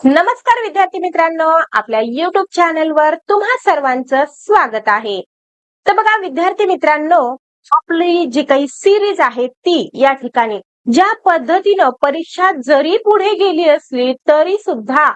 नमस्कार विद्यार्थी मित्रांनो, आपल्या YouTube चॅनलवर तुम्हा सर्वांचं स्वागत आहे. तर बघा विद्यार्थी मित्रांनो, आपली जी काही सिरीज आहे ती या ठिकाणी ज्या पद्धतीनं परीक्षा जरी पुढे गेली असली तरी सुद्धा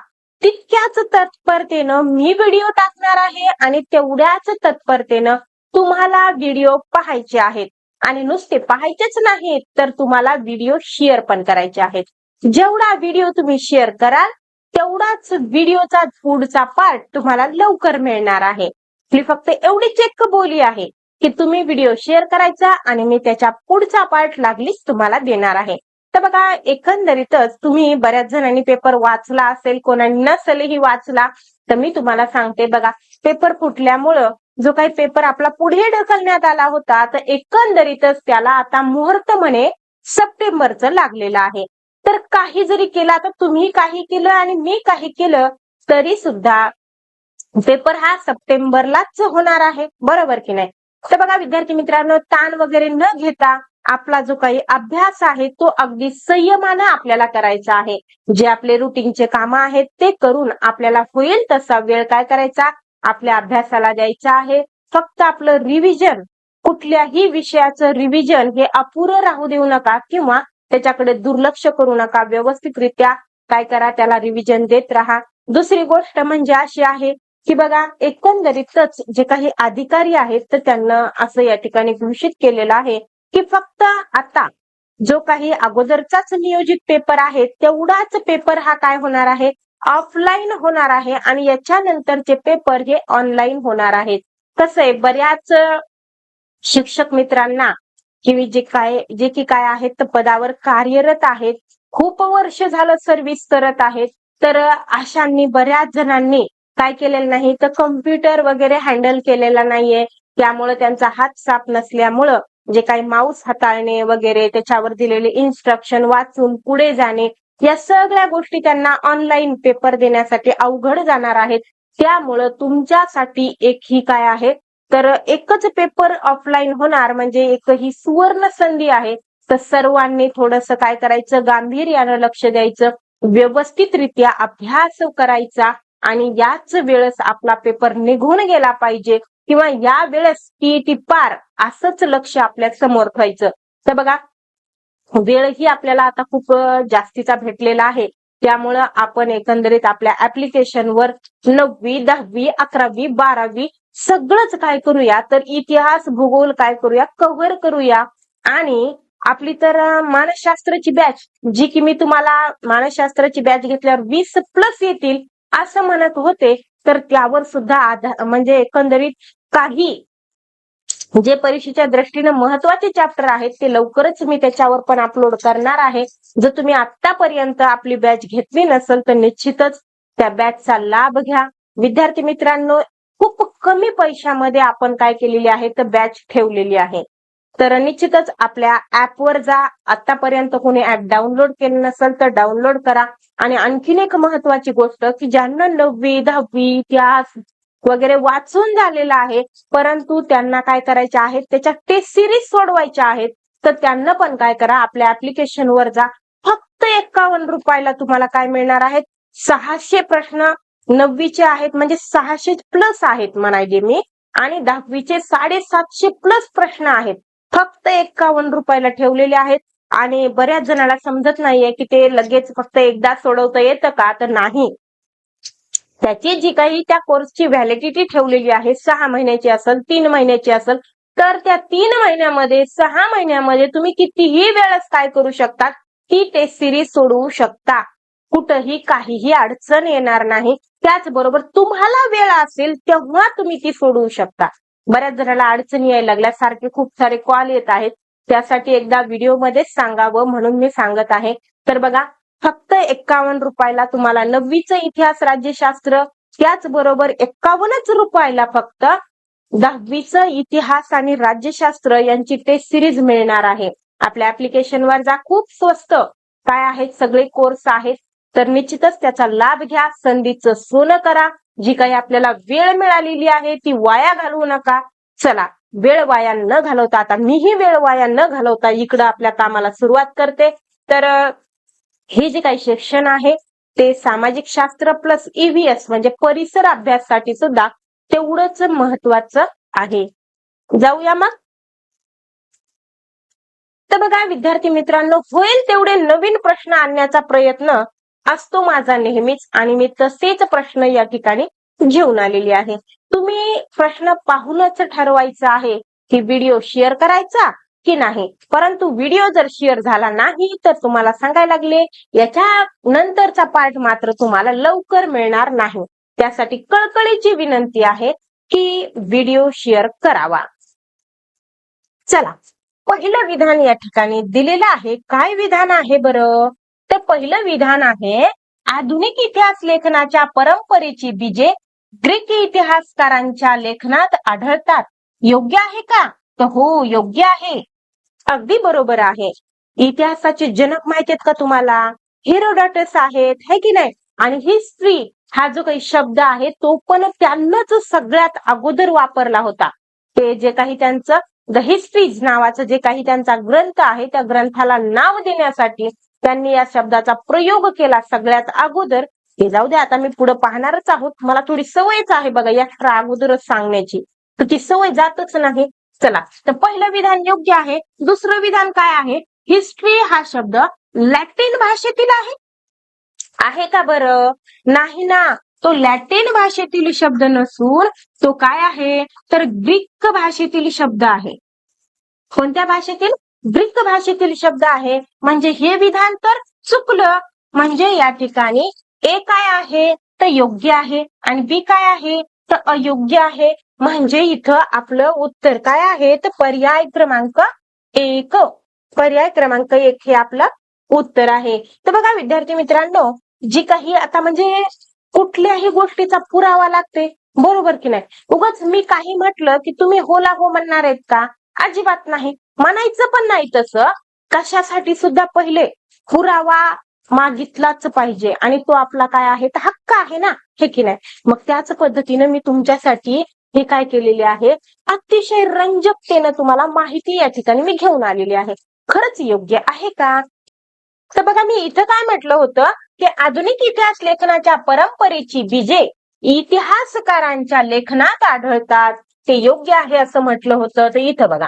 तितक्याच तत्परतेनं मी व्हिडिओ टाकणार आहे आणि तेवढ्याच तत्परतेनं तुम्हाला व्हिडिओ पाहायचे आहेत आणि नुसते पाहायचेच नाहीत तर तुम्हाला व्हिडिओ शेअर पण करायचे आहेत. जेवढा व्हिडिओ तुम्ही शेअर कराल तेवढाच व्हिडिओचा पुढचा पार्ट तुम्हाला लवकर मिळणार आहे. ही फक्त एवढीच एक बोली आहे की तुम्ही व्हिडिओ शेअर करायचा आणि मी त्याच्या पुढचा पार्ट लागलीच तुम्हाला देणार आहे. तर बघा एकंदरीतच तुम्ही बऱ्याच जणांनी पेपर वाचला असेल, कोणाने नसेलही वाचला, तर मी तुम्हाला सांगते बघा, पेपर फुटल्यामुळं जो काही पेपर आपला पुढे ढकलण्यात आला होता तर एकंदरीतच त्याला आता मुहूर्त म्हणे सप्टेंबरचं लागलेलं आहे. तर काही जरी केला तर तुम्ही काही केलं आणि मी काही केलं तरी सुद्धा पेपर हा सप्टेंबरलाच होणार आहे, बरोबर की नाही? तर बघा विद्यार्थी मित्रांनो, ताण वगैरे न घेता आपला जो काही अभ्यास आहे तो अगदी संयमानं आपल्याला करायचा आहे. जे आपले रुटीनचे काम आहेत ते करून आपल्याला होईल तसा वेळ काय करायचा, आपल्या अभ्यासाला द्यायचा आहे. फक्त आपलं रिव्हिजन, कुठल्याही विषयाचं रिव्हिजन हे अपुरं राहू देऊ नका किंवा त्याच्याकडे दुर्लक्ष करू नका. व्यवस्थितरित्या काय करा, त्याला रिव्हिजन देत राहा. दुसरी गोष्ट म्हणजे अशी आहे की बघा एकंदरीतच जे काही अधिकारी आहेत तर त्यांना असं या ठिकाणी घोषित केलेलं आहे की फक्त आता जो काही अगोदरचाच नियोजित पेपर आहे तेवढाच पेपर हा काय होणार आहे, ऑफलाईन होणार आहे आणि याच्यानंतरचे पेपर हे ऑनलाईन होणार आहेत. कसं आहे, बऱ्याच शिक्षक मित्रांना की जे की काय आहेत तर पदावर कार्यरत आहेत, खूप वर्ष झालं सर्व्हिस करत आहेत, तर अशांनी बऱ्याच जणांनी काय केलेलं नाही तर कम्प्युटर वगैरे हँडल केलेला नाहीये. त्यामुळे त्यांचा हात साफ नसल्यामुळं जे काही माऊस हाताळणे वगैरे, त्याच्यावर दिलेले इन्स्ट्रक्शन वाचून पुढे जाणे, या सगळ्या गोष्टी त्यांना ऑनलाईन पेपर देण्यासाठी अवघड जाणार आहेत. त्यामुळं तुमच्यासाठी एक ही काय आहे तर एकच पेपर ऑफलाईन होणार म्हणजे एक ही सुवर्ण संधी आहे. तर सर्वांनी थोडंसं काय करायचं, गांभीर्यानं लक्ष द्यायचं, व्यवस्थितरित्या अभ्यास करायचा आणि याच वेळेस आपला पेपर निघून गेला पाहिजे किंवा या वेळेस टीईटी पार असंच लक्ष आपल्या समोर ठेवायचं. तर बघा वेळही आपल्याला आता खूप जास्तीचा भेटलेला आहे. त्यामुळं आपण एकंदरीत आपल्या ऍप्लिकेशनवर 9वी, 10वी, 11वी, 12वी सगळंच काय करूया तर इतिहास, भूगोल काय करूया, कव्हर करूया. आणि आपली तर मानसशास्त्राची बॅच, जी की मी तुम्हाला मानसशास्त्राची बॅच घेतल्यावर 20+ येतील असं म्हणत होते, तर त्यावर सुद्धा म्हणजे एकंदरीत काही जे परीक्षेच्या दृष्टीने महत्वाचे चॅप्टर आहेत ते लवकरच मी त्याच्यावर पण अपलोड करणार आहे. जर तुम्ही आतापर्यंत आपली बॅच घेतली नसेल तर निश्चितच त्या बॅचचा लाभ घ्या. विद्यार्थी मित्रांनो, खूप कमी पैशामध्ये आपण काय केलेली आहे तर बॅच ठेवलेली आहे. तर निश्चितच आपल्या ऍपवर जा. आतापर्यंत कोणी ऍप डाउनलोड केलं नसेल तर डाउनलोड करा. आणि आणखीन एक महत्वाची गोष्ट की ज्यांना 9वी, 10वी इतिहास वगैरे वाचून झालेला आहे परंतु त्यांना काय करायचे आहेत, त्याच्या टेस्ट सिरीज सोडवायच्या आहेत, तर त्यांना पण काय करा, आपल्या ऍप्लिकेशनवर जा. फक्त 51 रुपयाला तुम्हाला काय मिळणार आहेत, 600 प्रश्न 9वीचे आहेत म्हणजे 600+ आहेत म्हणायचे मी, आणि 10वीचे 750+ प्रश्न आहेत. फक्त 51 रुपयाला ठेवलेले आहेत. आणि बऱ्याच जणांना समजत नाहीये की ते लगेच फक्त एकदा सोडवता येतं का, तर नाही. त्याची जी काही त्या कोर्सची व्हॅलिडिटी ठेवलेली आहे, 6 महिन्याची असेल, 3 महिन्याची असेल, तर त्या 3 महिन्यामध्ये 6 महिन्यामध्ये तुम्ही कितीही वेळेस काय करू शकता, ती टेस्ट सिरीज सोडवू शकता. कुठंही काहीही अडचण येणार नाही. त्याचबरोबर तुम्हाला वेळ असेल तेव्हा तुम्ही ती सोडवू शकता. बऱ्याच जणांना अडचणी यायला लागल्या, सारखे खूप सारे कॉल येत आहेत, त्यासाठी एकदा व्हिडिओमध्येच सांगावं म्हणून मी सांगत आहे. तर बघा फक्त 51 रुपयाला तुम्हाला 9वीचं इतिहास, राज्यशास्त्र, त्याचबरोबर 51च रुपयाला फक्त 10वीचं इतिहास आणि राज्यशास्त्र यांची टेस्ट सिरीज मिळणार आहे. आपल्या ऍप्लिकेशनवर जा, खूप स्वस्त काय आहेत सगळे कोर्स आहेत. तर निश्चितच त्याचा लाभ घ्या, संधीचं सोनं करा. जी काही आपल्याला वेळ मिळालेली आहे ती वाया घालवू नका. चला, वेळ वाया न घालवता, आता मीही वेळ वाया न घालवता इकडं आपल्या कामाला सुरुवात करते. तर हे जे काही सेक्शन आहे ते सामाजिक शास्त्र प्लस EVS म्हणजे परिसर अभ्यासासाठी सुद्धा तेवढंच महत्वाचं आहे. जाऊया मग. तर बघा विद्यार्थी मित्रांनो, होईल तेवढे नवीन प्रश्न आणण्याचा प्रयत्न असतो माझा नेहमीच, आणि मी तसेच प्रश्न या ठिकाणी घेऊन आलेली आहे. तुम्ही प्रश्न पाहूनच ठरवायचं आहे की व्हिडिओ शेअर करायचा की नाही. परंतु व्हिडिओ जर शेअर झाला नाही तर तुम्हाला सांगायला लागले, याच्या नंतरचा पार्ट मात्र तुम्हाला लवकर मिळणार नाही. त्यासाठी कळकळीची विनंती आहे की व्हिडिओ शेअर करावा. चला, पहिलं विधान या ठिकाणी दिलेलं आहे. काय विधान आहे बरं? तर पहिलं विधान आहे, आधुनिक इतिहास लेखनाच्या परंपरेची बीजे ग्रीक इतिहासकारांच्या लेखनात आढळतात. योग्य आहे का? तर हो, योग्य आहे. अगदी बरोबर आहे. इतिहासाचे जनक माहिती आहेत का तुम्हाला? हेरोडॉटस आहेत, है की नाही? आणि हिस्ट्री हा जो काही शब्द आहे तो पण त्यांनाच सगळ्यात अगोदर वापरला होता. ते जे काही त्यांचं द हिस्ट्रीज नावाचं जे काही त्यांचा ग्रंथ आहे, त्या ग्रंथाला नाव देण्यासाठी त्यांनी या शब्दाचा प्रयोग केला सगळ्यात अगोदर. हे जाऊ दे, आता मी पुढे पाहणारच आहोत. मला थोडी सवयच आहे बघा या अगोदरच सांगण्याची, तर ती सवय जातच नाही. चला, तर पहिलं विधान योग्य आहे. दुसरं विधान काय आहे? हिस्ट्री हा शब्द लॅटिन भाषेतील आहे का बरं? नाही ना, तो लॅटिन भाषेतील शब्द नसून तो काय आहे तर ग्रीक भाषेतील शब्द आहे. कोणत्या भाषेतील? ग्रीक भाषेतील शब्द आहे. म्हणजे हे विधान तर चुकलं. म्हणजे या ठिकाणी ए काय आहे तर योग्य आहे आणि बी काय आहे तर अयोग्य आहे. म्हणजे इथं आपलं उत्तर काय आहे तर पर्याय क्रमांक 1. पर्याय क्रमांक 1 हे आपलं उत्तर आहे. तर बघा विद्यार्थी मित्रांनो, जी काही आता म्हणजे कुठल्याही गोष्टीचा पुरावा लागते, बरोबर की नाही? उगाच मी काही म्हटलं की तुम्ही होला हो म्हणणार आहेत का? अजिबात नाही, म्हणायचं पण नाही तसं. कशासाठी सुद्धा पहिले पुरावा मागितलाच पाहिजे, आणि तो आपला काय आहे तर हक्क आहे ना, हे की नाही? मग त्याच पद्धतीने मी तुमच्यासाठी हे काय केलेले आहे, अतिशय रंजकतेनं तुम्हाला माहिती या ठिकाणी मी घेऊन आलेली आहे. खरंच योग्य आहे का? तर बघा, मी इथं काय म्हटलं होतं की आधुनिक इतिहास लेखनाच्या परंपरेची बीजे इतिहासकारांच्या लेखनात आढळतात. ते योग्य आहे असं म्हटलं होतं. तर इथं बघा,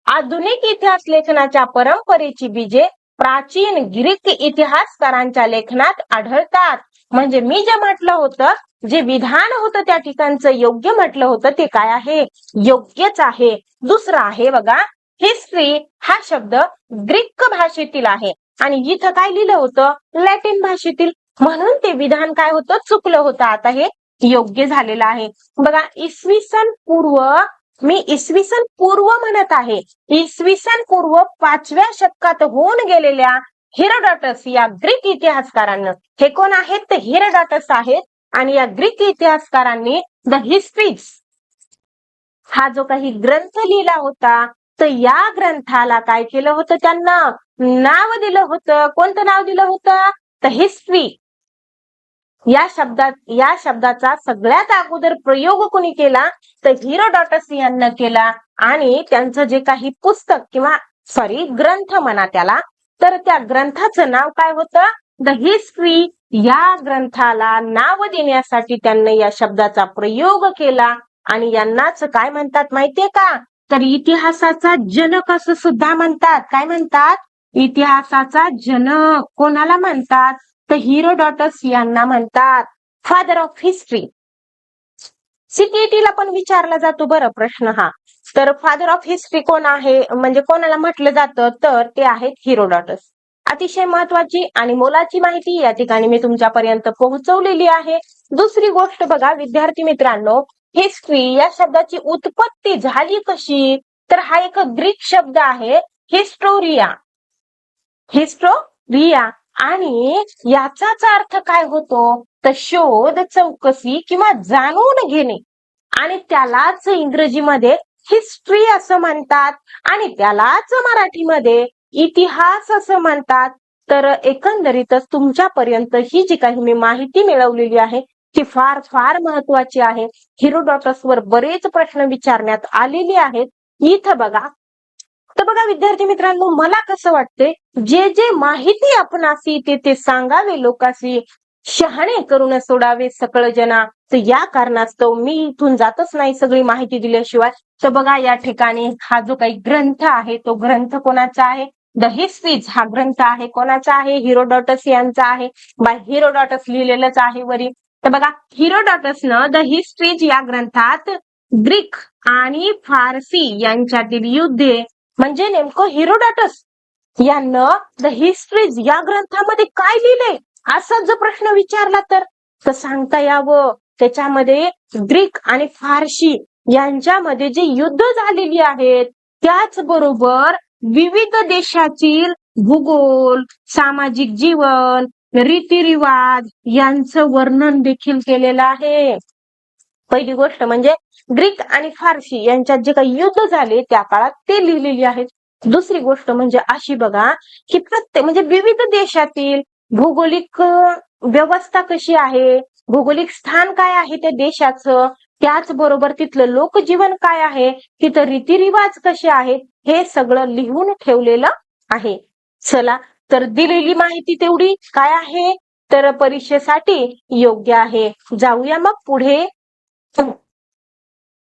आधुनिक इतिहास लेखनाच्या परंपरेची बीजे प्राचीन ग्रीक इतिहासकारांच्या लेखनात आढळतात. म्हणजे मी जे म्हटलं होतं, जे विधान होतं त्या ठिकाणचं योग्य म्हटलं होतं, ते काय आहे? योग्यच आहे. दुसरं आहे बघा, हिस्ट्री हा शब्द ग्रीक भाषेतील आहे आणि इथं काय लिहिलं होतं? लॅटिन भाषेतील. म्हणून ते विधान काय होतं? चुकलं होतं. आता हे योग्य झालेलं आहे. बघा, इसवी सन पूर्व, मी इसवी सन पूर्व म्हणत आहे, इसवी सन पूर्व 5व्या शतकात होऊन गेलेल्या हेरोडॉटस या ग्रीक इतिहासकारांना, हे कोण आहेत? ते हेरोडॉटस आहेत. आणि या ग्रीक इतिहासकारांनी द हिस्ट्रीज हा जो काही ग्रंथ लिहिला होता, तर या ग्रंथाला काय केलं होतं? त्यांना नाव दिलं होतं. कोणतं नाव दिलं होतं? तर हिस्ट्री. या शब्दाचा सगळ्यात अगोदर प्रयोग कोणी केला तर हेरोडॉटस यांना केला. आणि त्यांचं जे काही पुस्तक किंवा ग्रंथ म्हणा त्याला, तर त्या ग्रंथाचं नाव काय होतं? The history. या ग्रंथाला नाव देण्यासाठी त्यांनी या शब्दाचा प्रयोग केला. आणि यांनाच काय म्हणतात माहितीये का? तर इतिहासाचा जनक असं सुद्धा म्हणतात. काय म्हणतात? इतिहासाचा जनक. कोणाला म्हणतात? तर हेरोडॉटस यांना म्हणतात फादर ऑफ हिस्ट्री. सीटीईटीला पण विचारला जातो बरं प्रश्न हा. तर फादर ऑफ हिस्ट्री कोण आहे, म्हणजे कोणाला म्हटलं जातं? तर ते आहेत हेरोडॉटस. अतिशय महत्वाची आणि मोलाची माहिती या ठिकाणी मी तुमच्यापर्यंत पोहोचवलेली आहे. दुसरी गोष्ट बघा विद्यार्थी मित्रांनो, हिस्ट्री या शब्दाची उत्पत्ती झाली कशी? तर हा एक ग्रीक शब्द आहे, हिस्टोरिया. हिस्टोरिया. आणि याचाच अर्थ काय होतो? तर शोध, चौकशी किंवा जाणून घेणे. आणि त्यालाच इंग्रजीमध्ये हिस्ट्री असं म्हणतात आणि त्यालाच मराठीमध्ये इतिहास असं म्हणतात. तर एकंदरीतच तुमच्यापर्यंत ही जी काही मी माहिती मिळवलेली आहे ती फार फार महत्वाची आहे. हेरोडॉटस वर बरेच प्रश्न विचारण्यात आलेले आहेत. इथं बघा, तर बघा विद्यार्थी मित्रांनो, मला कसं वाटतंय, जे जे माहिती आपणासी ते सांगावे लोकांशी, शहाणे करून सोडावे सकळ जना. तर या कारणास्तव मी इथून जातच नाही सगळी माहिती दिल्याशिवाय. तर बघा या ठिकाणी हा जो काही ग्रंथ आहे तो ग्रंथ कोणाचा आहे? द हिस्ट्रीज हा ग्रंथ आहे. कोणाचा आहे? हिरोडॉटस यांचा आहे. बाय हिरोडॉटस लिहिलेलंच आहे वरी. तर बघा हिरोडॉटसनं द हिस्ट्रीज या ग्रंथात ग्रीक आणि फारसी यांच्यातील युद्धे म्हणजे नेमकं हिरोडॉटस यानं द हिस्ट्रीज या ग्रंथामध्ये काय लिहिलंय असा जर प्रश्न विचारला तर सांगता यावं. त्याच्यामध्ये ग्रीक आणि फारसी यांच्यामध्ये जे युद्ध झालेली आहेत त्याचबरोबर विविध देशातील भूगोल, सामाजिक जीवन, रीतिरिवाज यांचं वर्णन देखील केलेलं आहे. पहिली गोष्ट म्हणजे ग्रीक आणि फारसी यांच्यात जे काही युद्ध झाले त्या काळात ते लिहिलेली आहेत. दुसरी गोष्ट म्हणजे अशी बघा की प्रत्येक म्हणजे विविध देशातील भौगोलिक व्यवस्था कशी आहे, भौगोलिक स्थान काय आहे त्या देशाचं, त्याचबरोबर तिथलं लोकजीवन काय आहे, तिथं रीतिरिवाज कसे आहेत, हे सगळं लिहून ठेवलेलं आहे. चला तर दिलेली माहिती तेवढी काय आहे तर परीक्षेसाठी योग्य आहे. जाऊया मग पुढे.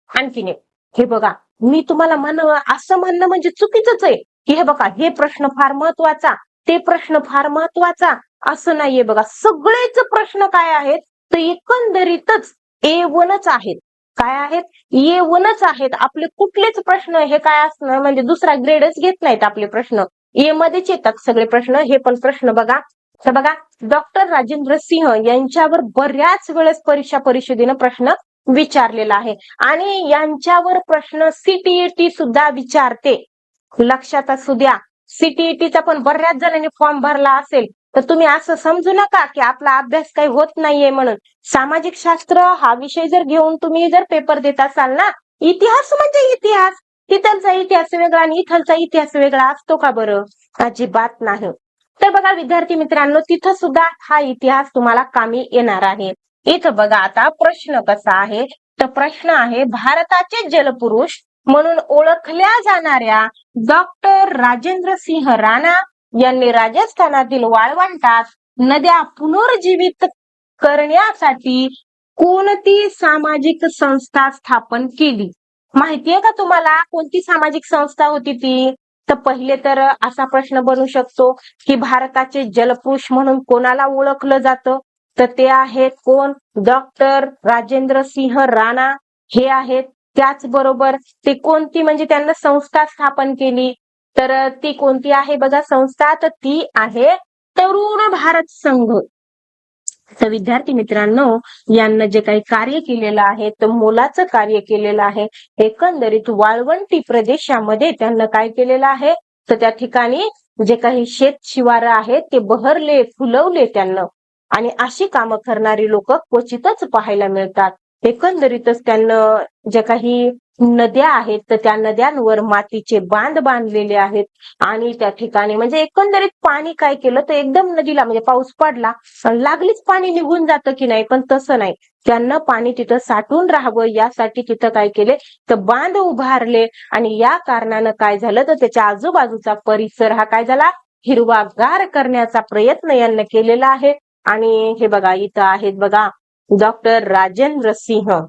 आणखीन एक हे बघा, मी तुम्हाला असं म्हणणं म्हणजे चुकीचंच आहे की हे बघा हे प्रश्न फार महत्वाचा, ते प्रश्न फार महत्वाचा असं नाहीये. बघा सगळेच प्रश्न काय आहेत तर एकंदरीतच A1च आहेत. काय आहेत? A1च आहेत. आपले कुठलेच प्रश्न हे काय असणार म्हणजे दुसरा ग्रेडच घेत नाहीत. आपले प्रश्न ए मध्येच येतात सगळे प्रश्न. हे पण प्रश्न बघा. तर बघा डॉक्टर राजेंद्र सिंह यांच्यावर बऱ्याच वेळेस परीक्षा परिषदेनं प्रश्न विचारलेला आहे आणि यांच्यावर प्रश्न CTET सुद्धा विचारते. लक्षात असू द्या. CTETचा पण बऱ्याच जणांनी फॉर्म भरला असेल तर तुम्ही असं समजू नका की आपला अभ्यास काही होत नाहीये म्हणून. सामाजिक शास्त्र हा विषय जर घेऊन तुम्ही जर पेपर देत असाल ना, इतिहास म्हणजे इतिहास, तिथलचा इतिहास वेगळा आणि इथलचा इतिहास वेगळा असतो का बरं? अजिबात नाही. तर बघा विद्यार्थी मित्रांनो, तिथं सुद्धा हा इतिहास तुम्हाला कामी येणार आहे. इथं बघा आता प्रश्न कसा आहे तर प्रश्न आहे भारताचे जलपुरुष म्हणून ओळखल्या जाणाऱ्या डॉक्टर राजेंद्र सिंह राणा यांनी राजस्थानातील वाळवंटात नद्या पुनर्जीवित करण्यासाठी कोणती सामाजिक संस्था स्थापन केली? माहितीये का तुम्हाला कोणती सामाजिक संस्था होती ती? तर पहिले तर असा प्रश्न बनू शकतो की भारताचे जलपुरुष म्हणून कोणाला ओळखलं जातं तर ते आहेत कोण? डॉक्टर राजेंद्र सिंह राणा हे आहेत. त्याचबरोबर ते कोणती म्हणजे त्यांना संस्था स्थापन केली तर ती कोणती आहे बघा संस्था? तर ती आहे तरुण भारत संघ. तर विद्यार्थी मित्रांनो, यांना जे काही कार्य केलेलं आहे तर मोलाचं कार्य केलेलं आहे. एकंदरीत वाळवंटी प्रदेशामध्ये त्यांना काय केलेलं आहे तर त्या ठिकाणी जे काही शेत शिवार आहेत ते बहरले, फुलवले त्यांना आणि अशी कामं करणारी लोक क्वचितच पाहायला मिळतात. एकंदरीतच त्यांना ज्या काही नद्या आहेत तर त्या नद्यांवर मातीचे बांध बांधलेले आहेत आणि त्या ठिकाणी म्हणजे एकंदरीत पाणी काय केलं तर एकदम नदीला म्हणजे पाऊस पडला लागलीच पाणी निघून जातं की नाही, पण तसं नाही. त्यांना पाणी तिथं साठून राहावं यासाठी तिथं काय केले तर बांध उभारले आणि या कारणानं काय झालं तर त्याच्या आजूबाजूचा परिसर हा काय झाला हिरवागार करण्याचा प्रयत्न यांना केलेला आहे. आणि हे बघा इथं आहेत बघा डॉक्टर राजेंद्र सिंह.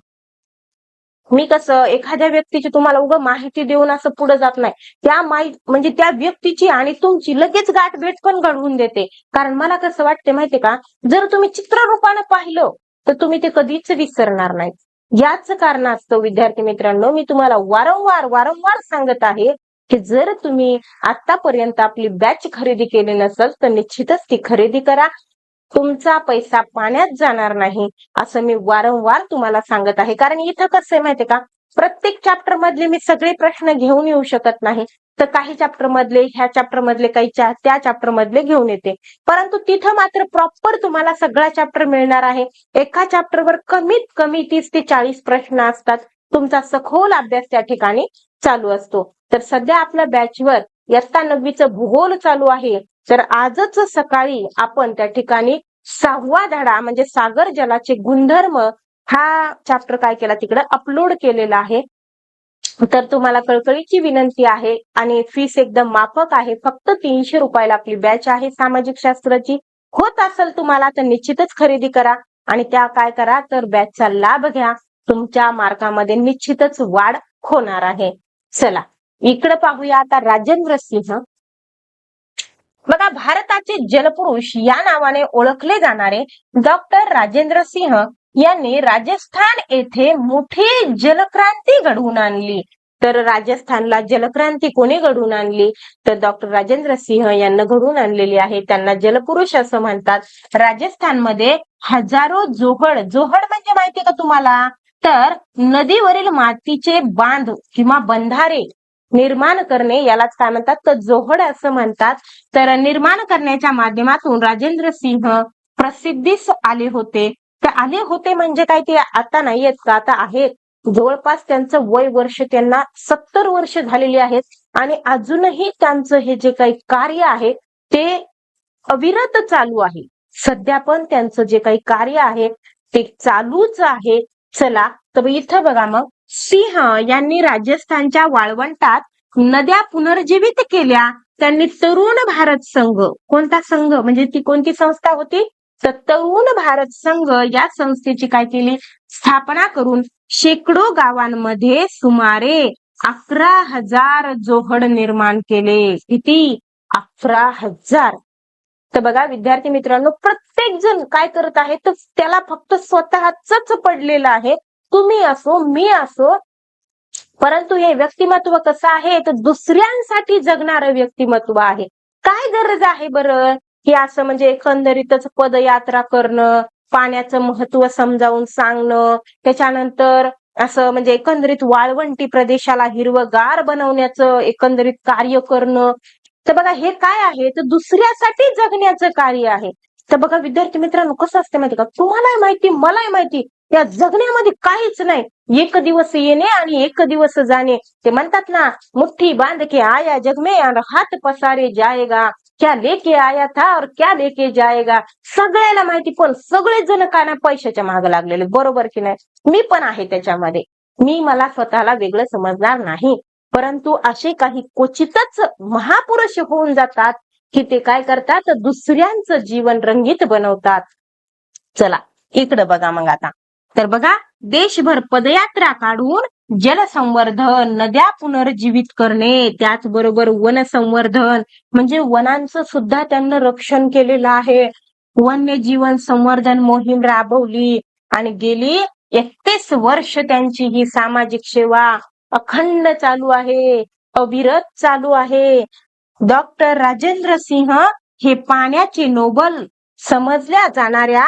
मी कसं एखाद्या व्यक्तीची तुम्हाला उगा माहिती देऊन असं पुढे जात नाही, त्या म्हणजे त्या व्यक्तीची आणि तुमची लगेच गाठभेट पण घडवून देते. कारण मला कसं वाटते माहितीये का, जर तुम्ही चित्ररूपानं पाहिलं तर तुम्ही ते कधीच विसरणार नाही. याच कारणास्तव विद्यार्थी मित्रांनो मी तुम्हाला वारंवार सांगत आहे की जर तुम्ही आतापर्यंत आपली बॅच खरेदी केली नसेल तर निश्चितच ती खरेदी करा. तुमचा पैसा पाण्यात जाणार नाही असं मी वारंवार तुम्हाला सांगत आहे. कारण इथं कसं आहे माहितीये का, प्रत्येक चॅप्टर मधले मी सगळे प्रश्न घेऊन येऊ शकत नाही. तर काही चॅप्टर मधले ह्या चॅप्टर मधले काही त्या चॅप्टर मधले घेऊन येते. परंतु तिथं मात्र प्रॉपर तुम्हाला सगळा चॅप्टर मिळणार आहे. एका चॅप्टरवर कमीत कमी 30 ते 40 प्रश्न असतात. तुमचा सखोल अभ्यास त्या ठिकाणी चालू असतो. तर सध्या आपल्या बॅचवर इयत्ता 9वीचं भूगोल चालू आहे. तर आजच सकाळी आपण त्या ठिकाणी 6वा धडा म्हणजे सागर जलाचे गुणधर्म हा चॅप्टर काय केला तिकडे अपलोड केलेला आहे. तर तुम्हाला कळकळीची विनंती आहे आणि फीस एकदम माफक आहे. फक्त 300 रुपयाला आपली बॅच आहे सामाजिक शास्त्राची. होत असेल तुम्हाला तर निश्चितच खरेदी करा आणि त्या काय करा तर बॅचचा लाभ घ्या. तुमच्या मार्कामध्ये निश्चितच वाढ होणार आहे. चला इकडे पाहूया आता राजेंद्र सिंह. बघा, भारताचे जलपुरुष या नावाने ओळखले जाणारे डॉक्टर राजेंद्र सिंह यांनी राजस्थान येथे मोठी जलक्रांती घडवून आणली. तर राजस्थानला जलक्रांती कोणी घडवून आणली तर डॉक्टर राजेंद्र सिंह यांना घडवून आणलेली आहे. त्यांना जलपुरुष असं म्हणतात. राजस्थानमध्ये हजारो जोहड म्हणजे माहितीये का तुम्हाला, तर नदीवरील मातीचे बांध किंवा बंधारे निर्माण करणे यालाच काय म्हणतात तर जोहड असं म्हणतात. तर निर्माण करण्याच्या माध्यमातून राजेंद्र सिंह प्रसिद्धीस आले होते. ते आले होते म्हणजे काय, ते आता नाहीयेत का, आता आहेत. जवळपास त्यांचं वय वर्ष त्यांना 70 वर्ष झालेली आहेत आणि अजूनही त्यांचं हे जे काही कार्य आहे ते अविरत चालू आहे. सध्या पण त्यांचं जे काही कार्य आहे ते चालूच आहे. चला तर इथं बघा, मग सिंह यांनी राजस्थानच्या वाळवंटात नद्या पुनर्जीवित केल्या. त्यांनी तरुण भारत संघ, कोणता संघ म्हणजे ती कोणती संस्था होती तर तरुण भारत संघ या संस्थेची काय केली स्थापना करून शेकडो गावांमध्ये सुमारे 11,000 जोहड निर्माण केले. किती 11,000. तर बघा विद्यार्थी मित्रांनो, प्रत्येक जण काय करत आहे तर त्याला फक्त स्वतःच पडलेलं आहे. तुम्ही असो मी असो, परंतु हे व्यक्तिमत्व कसं आहे तर दुसऱ्यांसाठी जगणारं व्यक्तिमत्व आहे. काय गरज आहे बरं की असं म्हणजे एकंदरीतच पदयात्रा करणं, पाण्याचं महत्व समजावून सांगणं, त्याच्यानंतर असं म्हणजे एकंदरीत वाळवंटी प्रदेशाला हिरवगार बनवण्याचं एकंदरीत कार्य करणं. तर बघा हे काय आहे तर दुसऱ्यासाठी जगण्याचं कार्य आहे. तर बघा विद्यार्थी मित्रांनो, कसं असते माहिती का, तुम्हालाही माहिती मलाही माहिती, या जगण्यामध्ये काहीच नाही. एक दिवस येणे आणि एक दिवस जाणे. ते म्हणतात ना, मुट्ठी बांध के आया जग में और हात पसारे जाएगा, क्या लेके आया था और क्या लेके जाएगा. सगळ्याला माहिती, पण सगळेच जण काय ना पैशाच्या मागे लागलेले, बरोबर की नाही. मी पण आहे त्याच्यामध्ये. मला स्वतःला वेगळं समजणार नाही, परंतु असे काही क्वचितच महापुरुष होऊन जातात की ते काय करतात दुसऱ्यांचं जीवन रंगीत बनवतात. चला इकडे बघा मग आता, तर बघा देशभर पदयात्रा काढून जलसंवर्धन, नद्या पुनर्जीवित करणे, त्याचबरोबर वन संवर्धन म्हणजे वनांचं सुद्धा त्यांना रक्षण केलेलं आहे. वन्यजीवन संवर्धन मोहीम राबवली आणि गेली 31 वर्ष त्यांची ही सामाजिक सेवा अखंड चालू आहे, अविरत चालू आहे. डॉक्टर राजेंद्र सिंह हे पाण्याचे नोबल समजल्या जाणाऱ्या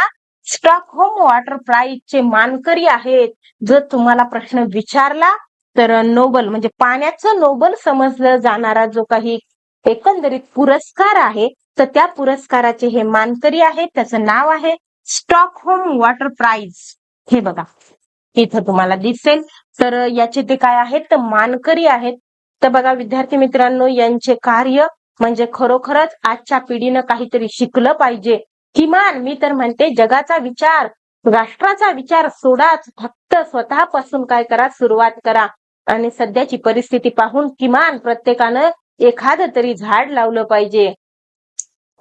स्टॉकहोम वॉटर प्राइजचे मानकरी आहेत. जर तुम्हाला प्रश्न विचारला तर नोबल म्हणजे पाण्याचं नोबल समजलं जाणारा जो काही एकंदरीत पुरस्कार आहे तर त्या पुरस्काराचे हे मानकरी आहेत. त्याचं नाव आहे स्टॉकहोम वॉटर प्राइज. हे बघा इथं तुम्हाला दिसेल. तर याचे ते काय आहेत तर मानकरी आहेत. तर बघा विद्यार्थी मित्रांनो, यांचे कार्य म्हणजे खरोखरच आजच्या पिढीनं काहीतरी शिकलं पाहिजे. किमान मी तर म्हणते जगाचा विचार, राष्ट्राचा विचार सोडाच, फक्त स्वतःपासून काय करा सुरुवात करा. आणि सध्याची परिस्थिती पाहून किमान प्रत्येकानं एखादं तरी झाड लावलं पाहिजे.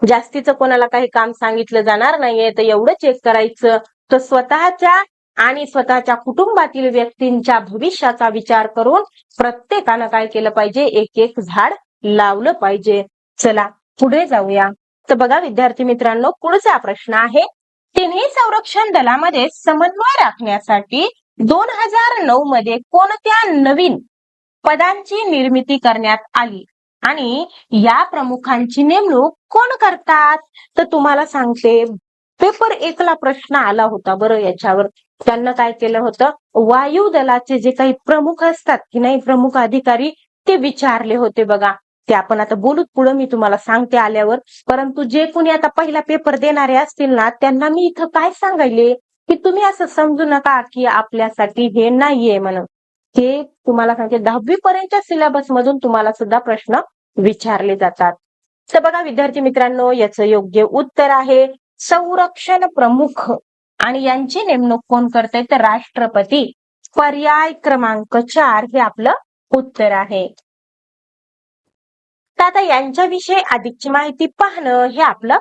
जास्तीचं कोणाला काही काम सांगितलं जाणार नाहीये, तर एवढंच एक करायचं तर स्वतःच्या आणि स्वतःच्या कुटुंबातील व्यक्तींच्या भविष्याचा विचार करून प्रत्येकानं काय केलं पाहिजे, एक एक झाड लावलं पाहिजे. चला पुढे जाऊया. तर बघा विद्यार्थी मित्रांनो, पुढचा प्रश्न आहे, तिन्ही संरक्षण दलामध्ये समन्वय राखण्यासाठी 2009 मध्ये कोणत्या नवीन पदांची निर्मिती करण्यात आली आणि या प्रमुखांची नेमणूक कोण करतात. तर तुम्हाला सांगते, पेपर 1 ला प्रश्न आला होता बरं याच्यावर. त्यांना काय केलं होतं, वायुदलाचे जे काही प्रमुख असतात की नाही, प्रमुख अधिकारी, ते विचारले होते बघा. ते आपण आता बोलूत पुढे, मी तुम्हाला सांगते आल्यावर. परंतु जे कोणी आता पहिला पेपर देणारे असतील ना, त्यांना मी इथं काय सांगायले की तुम्ही असं समजू नका की आपल्यासाठी हे नाहीये म्हणून. हे तुम्हाला सांगते 10वी पर्यंतच्या सिलेबस मधून तुम्हाला सुद्धा प्रश्न विचारले जातात. तर बघा विद्यार्थी मित्रांनो, याचं योग्य उत्तर आहे संरक्षण प्रमुख. आणि यांची नेमणूक कोण करते तर राष्ट्रपती. पर्याय क्रमांक 4 हे आपलं उत्तर आहे. तर आता यांच्याविषयी अधिकची माहिती पाहणं हे आपलं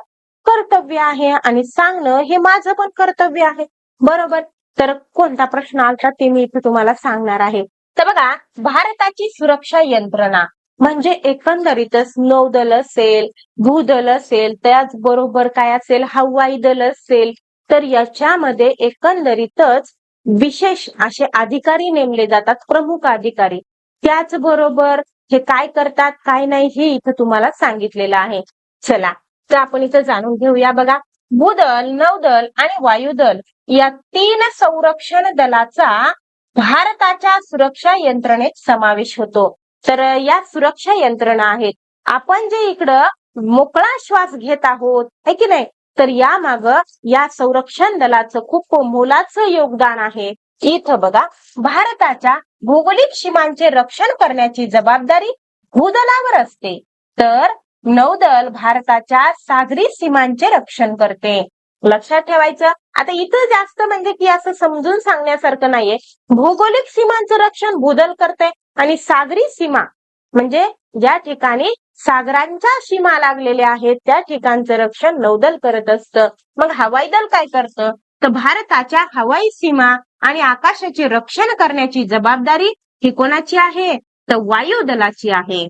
कर्तव्य आहे आणि सांगणं हे माझं पण कर्तव्य आहे. बरोबर. तर कोणता प्रश्न आलता ते मी इथे तुम्हाला सांगणार आहे. तर बघा, भारताची सुरक्षा यंत्रणा म्हणजे एकंदरीतच नौदल असेल, भूदल असेल, त्याचबरोबर काय असेल, हवाई दल असेल, तर याच्यामध्ये एकंदरीतच विशेष असे अधिकारी नेमले जातात, प्रमुख अधिकारी. त्याचबरोबर हे काय करतात काय नाही हे इथं तुम्हाला सांगितलेलं आहे. चला तर आपण इथं जाणून घेऊया. बघा, भूदल, नौदल आणि वायुदल या 3 संरक्षण दलाचा भारताच्या सुरक्षा यंत्रणेत समावेश होतो. तर या सुरक्षा यंत्रणा आहेत. आपण जे इकडं मोकळा श्वास घेत आहोत है की नाही, तर या माग या संरक्षण दलाचं खूप मोलाचं योगदान आहे. इथं बघा, भारताच्या भौगोलिक सीमांचे रक्षण करण्याची जबाबदारी भूदलावर असते, तर नौदल भारताच्या सागरी सीमांचे रक्षण करते. लक्षात ठेवायचं. आता इथं जास्त म्हणजे की असं समजून सांगण्यासारखं नाहीये. भौगोलिक सीमांचं रक्षण भूदल करते आणि सागरी सीमा म्हणजे ज्या ठिकाणी सागरांच्या सीमा लागलेल्या आहेत त्या ठिकाणचं रक्षण नौदल करत असतं. मग हवाई दल काय करतं, तर भारताच्या हवाई सीमा आणि आकाशाचे रक्षण करण्याची जबाबदारी ही कोणाची आहे, तर वायुदलाची आहे.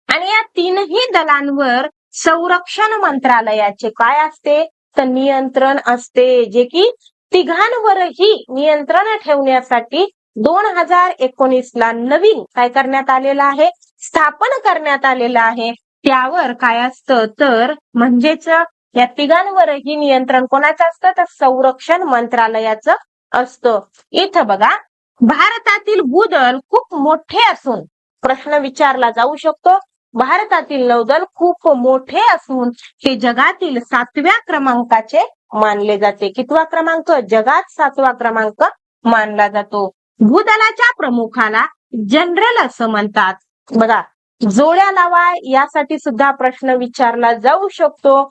आणि या 3ही दलांवर संरक्षण मंत्रालयाचे काय असते, तर नियंत्रण असते, जे की तिघांवरही नियंत्रण ठेवण्यासाठी 2019 ला नवीन काय करण्यात आलेलं आहे, स्थापन करण्यात आलेलं आहे. त्यावर काय असतं, तर म्हणजेच या तिघांवरही नियंत्रण कोणाचं असतं, तर संरक्षण मंत्रालयाचं असतं. इथं बघा, भारतातील भूदल खूप मोठे असून प्रश्न विचारला जाऊ शकतो. भारतातील नौदल खूप मोठे असून ते जगातील 7व्या क्रमांकाचे मानले जाते. कितवा क्रमांक, जगात 7वा क्रमांक मानला जातो. भूदलाच्या प्रमुखाला जनरल असं म्हणतात. बघा, जोड्या लावा यासाठी सुद्धा प्रश्न विचारला जाऊ शकतो.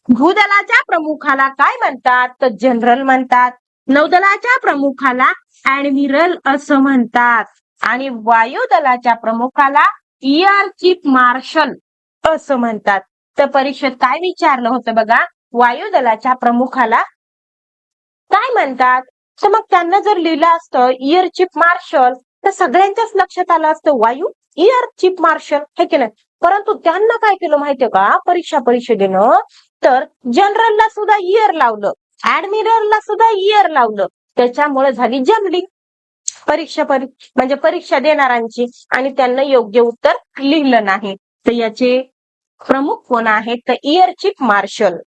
भूदलाच्या प्रमुखाला काय म्हणतात, तर जनरल म्हणतात. नौदलाच्या प्रमुखाला ऍडमिरल असं म्हणतात आणि वायुदलाच्या प्रमुखाला एअर चीफ मार्शल असं म्हणतात. तर परीक्षेत काय विचारलं होतं बघा, वायुदलाच्या प्रमुखाला काय म्हणतात, तर मग त्यांना जर लिहिलं असतं एअर चीफ मार्शल तर सगळ्यांच्याच लक्षात आलं असतं वायू एअर चीफ मार्शल, हे की नाही. परंतु त्यांना काय केलं माहितीये का, परिषदेनं तर जनरलला सुद्धा इयर लावलं, ऍडमिरलला सुद्धा इयर लावलं. त्याच्यामुळे झाली जमलिंग म्हणजे परीक्षा देणाऱ्यांची, आणि त्यांना योग्य उत्तर लिहिलं नाही. तर याचे प्रमुख कोण आहेत, तर एअर चीफ मार्शल.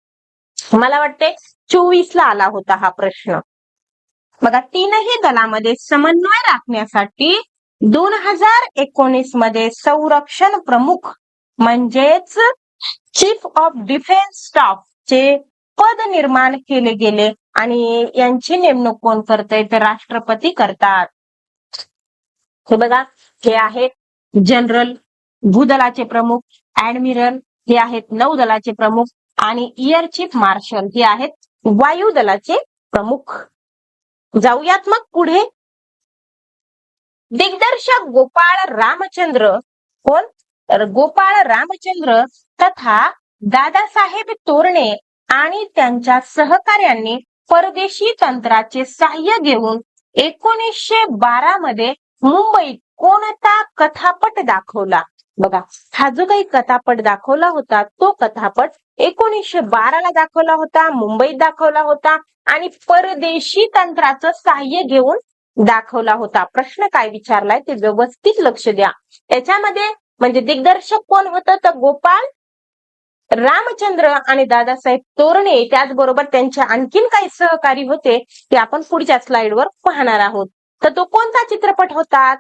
मला वाटते 24 ला आला होता हा प्रश्न. बघा, 3ही दलामध्ये समन्वय राखण्यासाठी 2019 मध्ये संरक्षण प्रमुख म्हणजेच चीफ ऑफ डिफेन्स स्टाफ चे पद निर्माण केले गेले आणि यांची नेमणूक कोण करतंय, तर राष्ट्रपती करतात. हे बघा, हे आहेत जनरल भूदलाचे प्रमुख, ऍडमिरल हे आहेत नौदलाचे प्रमुख आणि एअर चीफ मार्शल हे आहेत वायुदलाचे प्रमुख. जाऊयात मग पुढे. दिग्दर्शक गोपाळ रामचंद्र कोण, तर गोपाळ रामचंद्र तथा दादासाहेब तोरणे आणि त्यांच्या सहकार्यांनी परदेशी तंत्राचे सहाय्य घेऊन 1912 मध्ये मुंबईत कोणता कथापट दाखवला. बघा, हा जो काही कथापट दाखवला होता तो कथापट 1912 ला दाखवला होता, मुंबईत दाखवला होता आणि परदेशी तंत्राचं सहाय्य घेऊन दाखवला होता. प्रश्न काय विचारलाय ते व्यवस्थित लक्ष द्या. त्याच्यामध्ये म्हणजे दिग्दर्शक कोण होतं, तर गोपाळ रामचंद्र आणि दादासाहेब तोरणे, त्याचबरोबर त्यांचे आणखीन काही सहकारी होते ते आपण पुढच्या स्लाइडवर पाहणार आहोत. तर तो कोणता चित्रपट होता,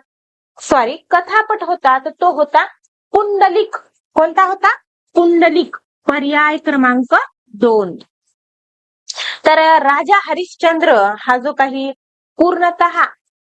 कथापट होता, तर तो होता पुंडलिक. कोणता होता, पुंडलिक. पर्याय क्रमांक 2. तर राजा हरिश्चंद्र हा जो काही पूर्णतः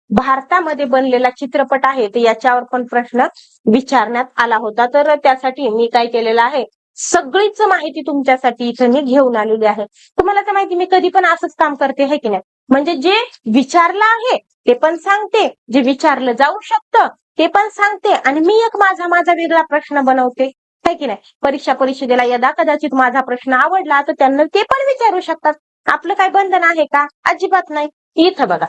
भारतामध्ये बनलेला चित्रपट आहे तर याच्यावर पण प्रश्न विचारण्यात आला होता. तर त्यासाठी मी काय केलेलं आहे, सगळीच माहिती तुमच्यासाठी इथे मी घेऊन आलेली आहे. तुम्हाला तर माहिती मी कधी पण असंच काम करते, है की नाही. म्हणजे जे विचारलं आहे ते पण सांगते, जे विचारलं जाऊ शकतं ते पण सांगते, आणि मी एक माझा वेगळा प्रश्न बनवते, है की नाही. परिषदेला यदा कदाचित माझा प्रश्न आवडला तर त्यांना ते पण विचारू शकतात. आपलं काय बंधन आहे का? अजिबात नाही. इथं बघा,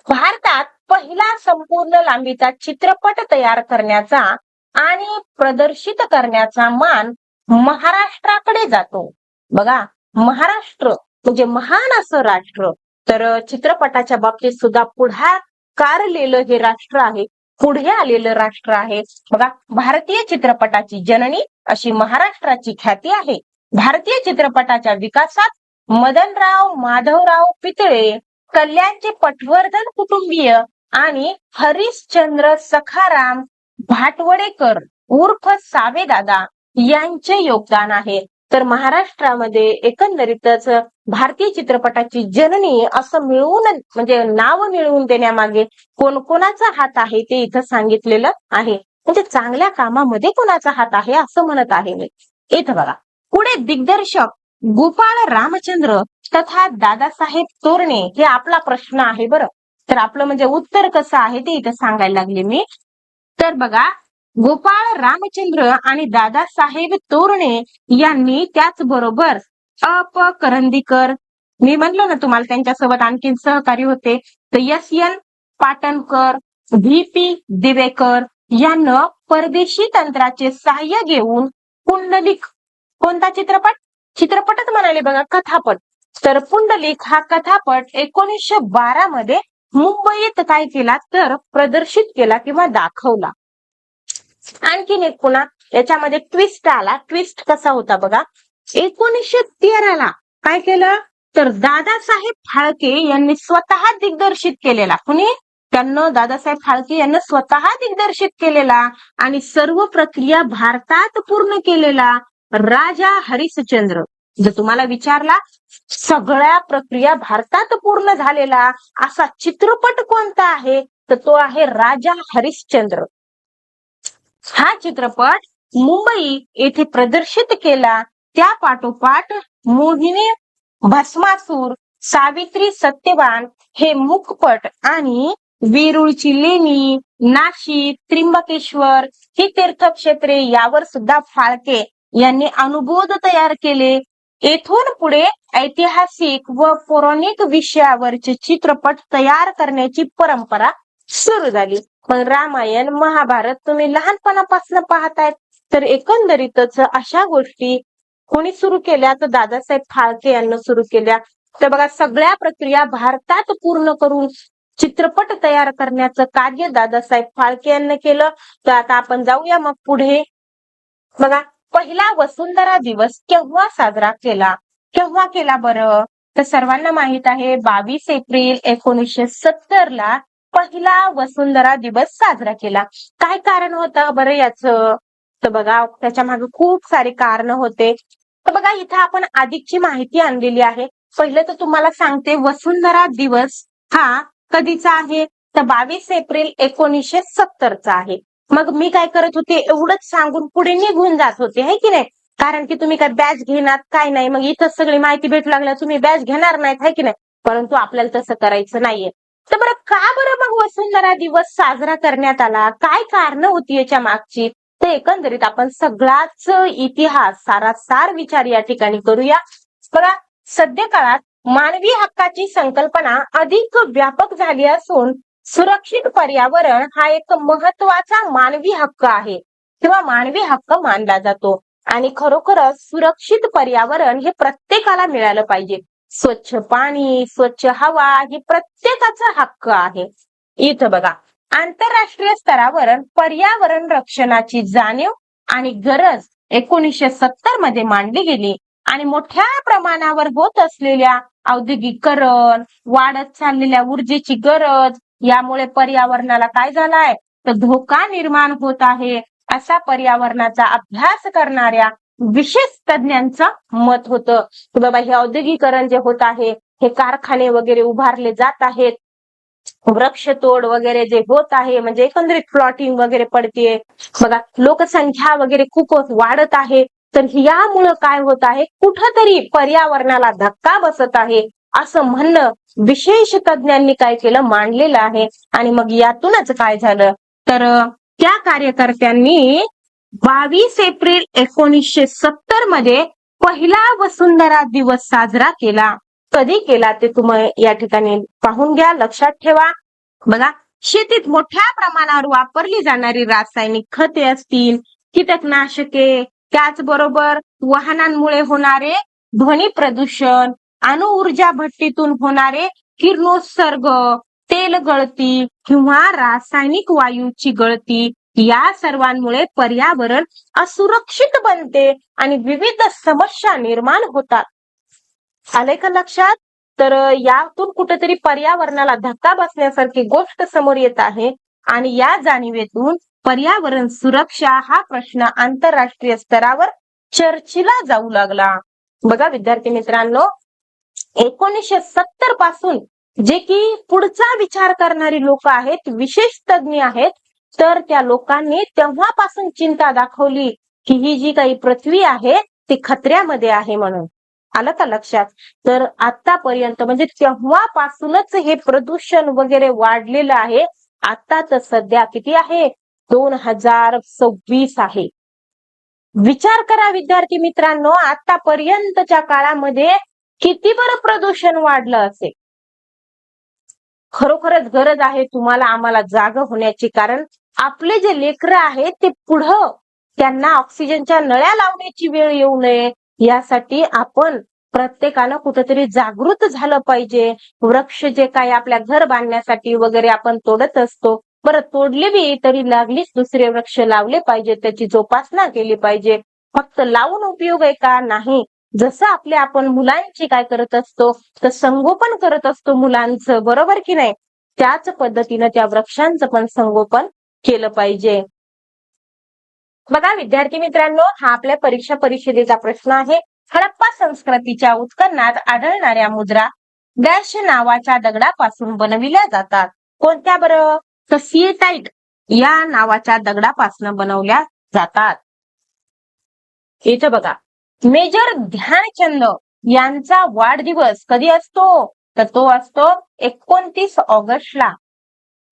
भारतात पहिला संपूर्ण लांबीचा चित्रपट तयार करण्याचा आणि प्रदर्शित करण्याचा मान महाराष्ट्राकडे जातो. बघा, महाराष्ट्र म्हणजे महान असं राष्ट्र, तर चित्रपटाच्या बाबतीत सुद्धा पुढाकारलेलं हे राष्ट्र आहे, पुढे आलेलं राष्ट्र आहे. बघा, भारतीय चित्रपटाची जननी अशी महाराष्ट्राची ख्याती आहे. भारतीय चित्रपटाच्या विकासात मदनराव माधवराव पितळे, कल्याणचे पटवर्धन कुटुंबीय आणि हरिश्चंद्र सखाराम भाटवडेकर उर्फ सावेदादा यांचे योगदान आहे. तर महाराष्ट्रामध्ये एकंदरीतच भारतीय चित्रपटाची जननी असं मिळवून म्हणजे नाव मिळवून देण्यामागे कोणाचा हात आहे ते इथं सांगितलेलं आहे. म्हणजे चांगल्या कामामध्ये कोणाचा हात आहे असं म्हणत आहे मी. इथं बघा, पुढे दिग्दर्शक गोपाळ रामचंद्र तथा दादासाहेब तोरणे हे आपला प्रश्न आहे बरं. तर आपलं म्हणजे उत्तर कसं आहे ते इथं सांगायला लागले मी. तर बघा, गोपाळ रामचंद्र आणि दादासाहेब तोरणे यांनी त्याचबरोबर अ.प. करंदीकर, मी म्हणलो ना तुम्हाला त्यांच्यासोबत आणखीन सहकारी होते, तर एस.एन. पाटणकर, व्ही.पी. दिवेकर यांना परदेशी तंत्राचे सहाय्य घेऊन पुंडलिक, कोणता चित्रपटच म्हणाले बघा, कथापट. तर पुंडलिक हा कथापट 1912 मध्ये मुंबईत काय केला तर प्रदर्शित केला किंवा दाखवला. आणखीन एक पुन्हा याच्यामध्ये ट्विस्ट आला. ट्विस्ट कसा होता बघा, 1913 काय केलं तर दादासाहेब फाळके यांनी स्वतः दिग्दर्शित केलेला, कुणी त्यांना दादासाहेब फाळके यांना स्वतः दिग्दर्शित केलेला आणि सर्व प्रक्रिया भारतात पूर्ण केलेला राजा हरिश्चंद्र. जर तुम्हाला विचारला सगळ्या प्रक्रिया भारतात पूर्ण झालेला असा चित्रपट कोणता आहे तर तो आहे राजा हरिश्चंद्र. हा चित्रपट मुंबई येथे प्रदर्शित केला. त्या पाठोपाठ मोहिनी, भस्मासूर, सावित्री सत्यवान हे मुखपट आणि वेरूळची लेणी, नाशिक, त्र्यंबकेश्वर ही तीर्थक्षेत्रे यावर सुद्धा फाळके यांनी अनुबोध तयार केले. येथून पुढे ऐतिहासिक व पौराणिक विषयावरचे चित्रपट तयार करण्याची परंपरा सुरू झाली. पण रामायण, महाभारत तुम्ही लहानपणापासून पाहतायत, तर एकंदरीतच अशा गोष्टी कोणी सुरू केल्या तर दादासाहेब फाळके यांनी सुरू केल्या. तर बघा, सगळ्या प्रक्रिया भारतात पूर्ण करून चित्रपट तयार करण्याचं कार्य दादासाहेब फाळके यांनी केलं. तर आता आपण जाऊया मग पुढे. बघा, पहिला वसुंधरा दिवस केव्हा साजरा केला? केव्हा केला बरं? तर सर्वांना माहित आहे 22 एप्रिल 1970 ला पहिला वसुंधरा दिवस साजरा केला. काय कारण होतं बरं याचं? तर बघा, त्याच्या मागे खूप सारे कारण होते. तर बघा, इथं आपण अधिकची माहिती आणलेली आहे. पहिलं तर तुम्हाला सांगते, वसुंधरा दिवस हा कधीचा आहे तर 22 एप्रिल 1970 चा आहे. मग मी काय करत होते, एवढंच सांगून पुढे निघून जात होते, है की नाही. कारण की तुम्ही काय बॅच घेणार काय नाही, मग इथं सगळी माहिती भेटू लागल्या तुम्ही बॅच घेणार नाहीत, है की नाही. परंतु आपल्याला तसं करायचं नाहीये. तर बरं, का बरं मग वसुंधरा दिवस साजरा करण्यात आला? काय कारण होती याच्या मागची? तर एकंदरीत आपण सगळाच इतिहास सारासार विचार या ठिकाणी करूया. बघा, सध्या काळात मानवी हक्काची संकल्पना अधिक व्यापक झाली असून सुरक्षित पर्यावरण हा एक महत्वाचा मानवी हक्क आहे किंवा मानवी हक्क मानला जातो. आणि खरोखरच सुरक्षित पर्यावरण हे प्रत्येकाला मिळालं पाहिजे. स्वच्छ पाणी, स्वच्छ हवा ही प्रत्येकाचा हक्क आहे. इथं बघा, आंतरराष्ट्रीय स्तरावर पर्यावरण रक्षणाची जाणीव आणि गरज 1970 मध्ये मांडली गेली आणि मोठ्या प्रमाणावर होत असलेल्या औद्योगिकीकरण, वाढत चाललेल्या ऊर्जेची गरज यामुळे पर्यावरणाला काय झालाय तर धोका निर्माण होत आहे, असा पर्यावरणाचा अभ्यास करणाऱ्या विशेष तज्ञांचं मत होतं की बाबा हे औद्योगिकीकरण जे होत आहे, हे कारखाने वगैरे उभारले जात आहेत, वृक्षतोड वगैरे जे होत आहे, म्हणजे एकंदरीत प्लॉटिंग वगैरे पडते. बघा, लोकसंख्या वगैरे खूप वाढत आहे, तर यामुळं काय होत आहे, कुठंतरी पर्यावरणाला धक्का बसत आहे असं म्हणणं विशेष तज्ञांनी काय केलं, मांडलेलं आहे. आणि मग यातूनच काय झालं, तर त्या कार्यकर्त्यांनी 22 एप्रिल 1970 मध्ये पहिला वसुंधरा दिवस साजरा केला. कधी केला ते तुम्ही या ठिकाणी पाहून घ्या, लक्षात ठेवा. बघा, शेतीत मोठ्या प्रमाणावर वापरली जाणारी रासायनिक खते असतील, कीटकनाशके, त्याचबरोबर वाहनांमुळे होणारे ध्वनी प्रदूषण, अणुऊर्जा भट्टीतून होणारे किरणोत्सर्ग, तेल गळती किंवा रासायनिक वायूची गळती, या सर्वांमुळे पर्यावरण असुरक्षित बनते आणि विविध समस्या निर्माण होतात. आले का लक्षात? तर यातून कुठेतरी पर्यावरणाला धक्का बसण्यासारखी गोष्ट समोर येत आहे आणि या जाणीवेतून पर्यावरण सुरक्षा हा प्रश्न आंतरराष्ट्रीय स्तरावर चर्चेला जाऊ लागला. बघा विद्यार्थी मित्रांनो, 1970 पासून जे की पुढचा विचार करणारी लोक आहेत, विशेष तज्ञ आहेत, तर त्या लोकांनी तेव्हापासून चिंता दाखवली की ही जी काही पृथ्वी आहे ती खतऱ्यामध्ये आहे म्हणून. आलं का लक्षात? तर आतापर्यंत म्हणजे तेव्हापासूनच हे प्रदूषण वगैरे वाढलेलं आहे. आता तर सध्या किती आहे, 2026 आहे. विचार करा विद्यार्थी मित्रांनो, आतापर्यंतच्या काळामध्ये किती बरं प्रदूषण वाढलं असेल. खरोखरच गरज आहे तुम्हाला आम्हाला जाग होण्याची, कारण आपले जे लेकरं आहेत ते पुढं त्यांना ऑक्सिजनच्या नळ्या लावण्याची वेळ येऊ नये यासाठी आपण प्रत्येकानं कुठेतरी जागृत झालं पाहिजे. वृक्ष जे काही आपल्या घर बांधण्यासाठी वगैरे आपण तोडत असतो, बरं तोडले बी तरी लागलीच दुसरे वृक्ष लावले पाहिजे, त्याची जोपासना केली पाहिजे. फक्त लावून उपयोग आहे का? नाही. जसं आपण मुलांची काय करत असतो, तर संगोपन करत असतो मुलांचं, बरोबर की नाही? त्याच पद्धतीनं त्या वृक्षांचं पण संगोपन केलं पाहिजे. बघा विद्यार्थी मित्रांनो, हा आपल्या परीक्षा परिषदेचा प्रश्न आहे. हडप्पा संस्कृतीच्या उत्खननात आढळणाऱ्या मुद्रा डॅश नावाच्या दगडापासून बनविल्या जातात. कोणत्या बरं? तर सिएटाईट या नावाच्या दगडापासून बनवल्या जातात. इथं बघा, मेजर ध्यानचंद यांचा वाढदिवस कधी असतो, तर तो असतो 29 ऑगस्टला.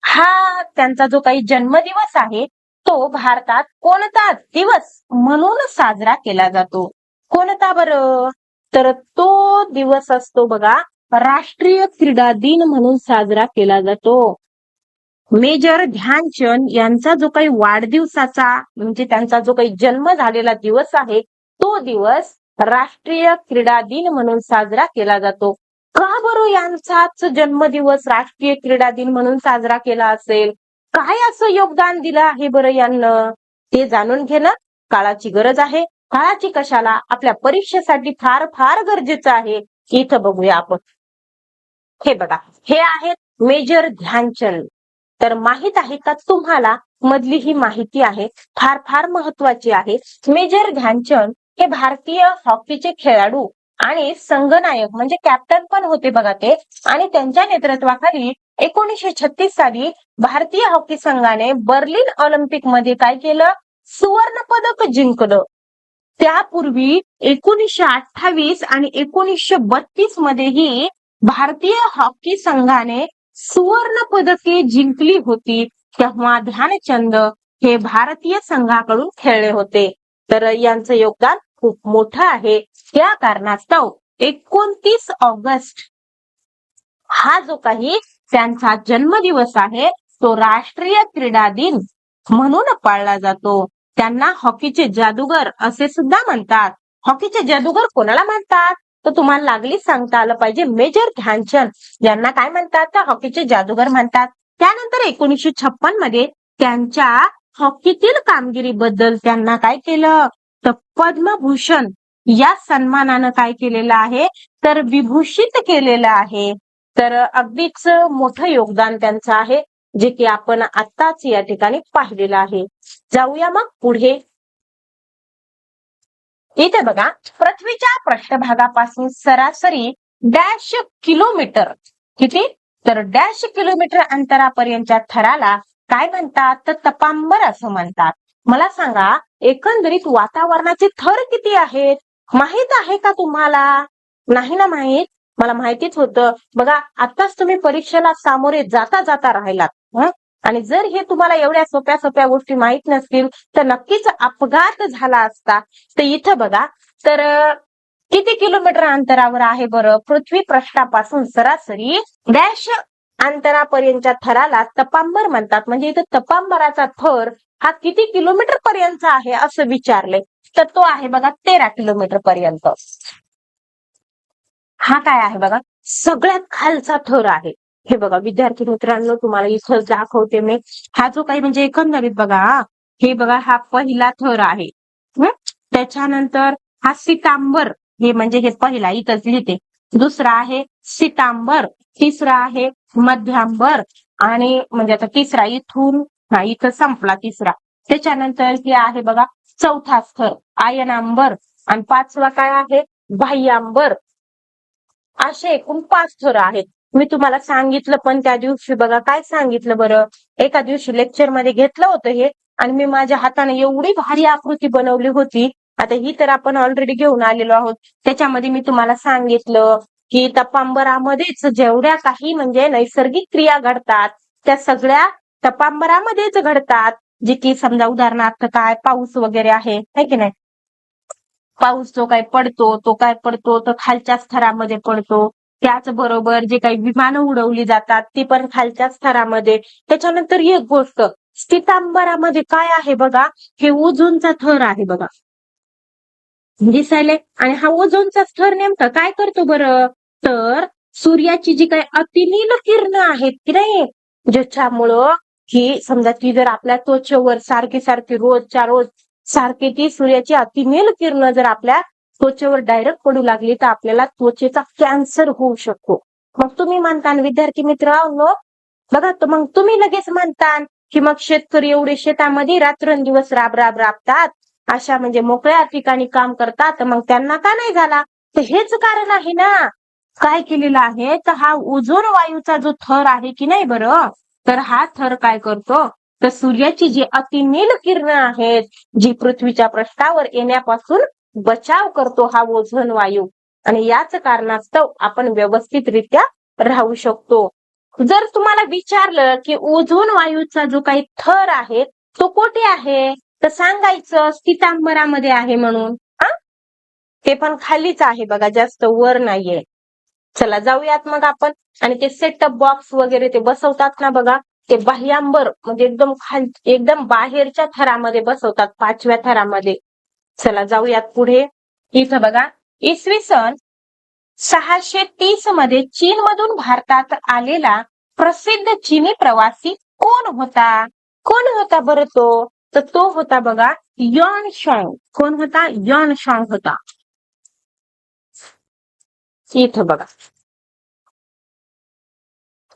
हा त्यांचा जो काही जन्मदिवस आहे तो भारतात कोणता दिवस म्हणून साजरा केला जातो? कोणता बरं? तर तो दिवस असतो बघा, राष्ट्रीय क्रीडा दिन म्हणून साजरा केला जातो. मेजर ध्यानचंद यांचा जो काही वाढदिवसाचा म्हणजे त्यांचा जो काही जन्म झालेला दिवस आहे तो दिवस राष्ट्रीय क्रीडा दिन म्हणून साजरा केला जातो. का बरं यांचाच जन्मदिवस राष्ट्रीय क्रीडा दिन म्हणून साजरा केला असेल? काय असं योगदान दिलं आहे बरं यांना? ते जाणून घेणं काळाची गरज आहे. काळाची कशाला, आपल्या परीक्षेसाठी फार फार गरजेचं आहे. इथं बघूया आपण. हे बघा, हे आहेत मेजर ध्यानचंद. तर माहित आहे का तुम्हाला, मधली ही माहिती आहे फार फार महत्वाची आहे. मेजर ध्यानचंद हे भारतीय हॉकीचे खेळाडू आणि संघनायक म्हणजे कॅप्टन पण होते बघा ते. आणि त्यांच्या नेतृत्वाखाली 1936 साली भारतीय हॉकी संघाने बर्लिन ऑलिम्पिक मध्ये काय केलं, सुवर्ण पदक जिंकलं. त्यापूर्वी 1928 आणि 1932 मध्येही भारतीय हॉकी संघाने सुवर्ण पदके जिंकली होती. तेव्हा ध्यानचंद हे भारतीय संघाकडून खेळले होते. तर यांचं योगदान खूप मोठं आहे. त्या कारणास्तव 29 ऑगस्ट हा जो काही त्यांचा जन्मदिवस आहे तो राष्ट्रीय क्रीडा दिन म्हणून पाळला जातो. त्यांना हॉकीचे जादूगर असे सुद्धा म्हणतात. हॉकीचे जादूगर कोणाला म्हणतात, तर तुम्हाला लागलीच सांगता आलं पाहिजे. मेजर ध्यानचंद यांना काय म्हणतात, तर हॉकीचे जादूगर म्हणतात. त्यानंतर 1956 मध्ये त्यांच्या हॉकीतील कामगिरीबद्दल त्यांना काय केलं, तर पद्मभूषण या सन्मानानं काय केलेलं आहे, तर विभूषित केलेलं आहे. तर अगदीच मोठं योगदान त्यांचं आहे, जे की आपण आत्ताच या ठिकाणी पाहिलेलं आहे. जाऊया मग पुढे. इथे बघा, पृथ्वीच्या पृष्ठभागापासून सरासरी डॅश किलोमीटर, किती, तर डॅश किलोमीटर अंतरापर्यंतच्या थराला काय म्हणतात, तर तपांबर असं म्हणतात. मला सांगा, एकंदरीत वातावरणाचे थर किती आहेत, माहित आहे का तुम्हाला? नाही ना माहित? मला माहितीच होतं. बघा आताच तुम्ही परीक्षेला सामोरे जाता जाता राहिलात. आणि जर हे तुम्हाला एवढ्या सोप्या सोप्या गोष्टी माहित नसतील तर नक्कीच अपघात झाला असता. तर इथं बघा, तर किती किलोमीटर अंतरावर आहे बरं पृथ्वी पृष्ठापासून सरासरी डॅश अंतरापर्यंतच्या थराला तपांबर म्हणतात. म्हणजे इथं तपांबराचा थर हा किती किलोमीटर पर्यंत आहे असं विचारले, तर तो आहे बघा 13 किलोमीटर पर्यंत. हा काय आहे बघा, सगळ्यात खालचा थर आहे. हे बघा विद्यार्थी मित्रांनो, तुम्हाला इथं दाखवते मी. हा जो काही म्हणजे एकंदरीत बघा, हे बघा हा पहिला थर आहे. त्याच्यानंतर हा सितांबर, हे म्हणजे हे पहिला इथंच लिहिते. दुसरा आहे सितांबर, तिसरा आहे मध्यांबर, आणि म्हणजे आता तिसरा इथून हा इथं संपला तिसरा. त्याच्यानंतर हे आहे बघा चौथा थर आयनांबर, आणि पाचवा काय आहे बाह्यांबर. असे एकूण 5 थर आहेत. मी तुम्हाला सांगितलं पण त्या दिवशी बघा काय सांगितलं बरं, एका दिवशी लेक्चर मध्ये घेतलं होतं हे, आणि मी माझ्या हाताने एवढी भारी आकृती बनवली होती. आता ही तर आपण ऑलरेडी घेऊन आलेलो आहोत. त्याच्यामध्ये मी तुम्हाला सांगितलं की तपांबरामध्येच जेवढ्या काही म्हणजे नैसर्गिक क्रिया घडतात त्या सगळ्या तपांबरामध्येच घडतात. जे की समजा उदाहरणार्थ काय पाऊस वगैरे आहे की नाही, पाऊस जो काय पडतो तो काय पडतो तर खालच्या स्तरामध्ये पडतो. त्याचबरोबर जे काही विमानं उडवली जातात ती पण खालच्या स्तरामध्ये. त्याच्यानंतर एक गोष्ट स्थितांबरामध्ये काय आहे बघा, हे ओझोनचा थर आहे बघा दिसायले. आणि हा ओझोनचा थर नेमका काय करतो बरं, तर सूर्याची जी काही अतिनील किरणं आहेत की नाही, ज्याच्यामुळं ही समजा ती जर आपल्या त्वचेवर सारखी सारखी रोजच्या रोज सारखी ती सूर्याची अतिनील किरणं जर आपल्या त्वचेवर डायरेक्ट पडू लागली तर आपल्याला त्वचेचा कॅन्सर होऊ शकतो. मग तुम्ही म्हणता विद्यार्थी मित्रांनो, बघा तर मग तुम्ही लगेच म्हणता की मग शेतकरी एवढे शेतामध्ये रात्रंदिवस राबतात, अशा म्हणजे मोकळ्या ठिकाणी काम करतात, तर मग त्यांना का नाही झाला, तर हेच कारण आहे ना. काय केलेलं आहे, तर हा ओझोन वायूचा जो थर आहे की नाही बरं, तर हा थर काय करतो, तर सूर्याची जी अतिनील किरणं आहेत जी पृथ्वीच्या पृष्ठावर येण्यापासून बचाव करतो हा ओझोन वायू. आणि याच कारणास्तव आपण व्यवस्थितरित्या राहू शकतो. जर तुम्हाला विचारलं की ओझोन वायूचा जो काही थर आहे तो कोठे आहे, तर सांगायचं स्थितांबरामध्ये आहे म्हणून. ते पण खालीच आहे बघा, जास्त वर नाहीये. चला जाऊयात मग आपण. आणि ते सेटअप बॉक्स वगैरे ते बसवतात ना बघा, ते बाह्यांबर म्हणजे एकदम बाहेरच्या थरामध्ये बसवतात, 5व्या थरामध्ये. चला जाऊयात पुढे. इथं बघा, इसवी सन 630 मध्ये चीन मधून भारतात आलेला प्रसिद्ध चीनी प्रवासी कोण होता? कोण होता बरं तो? तर तो होता बघा युआन शांग. कोण होता? युआन शांग होता. इथं बघा,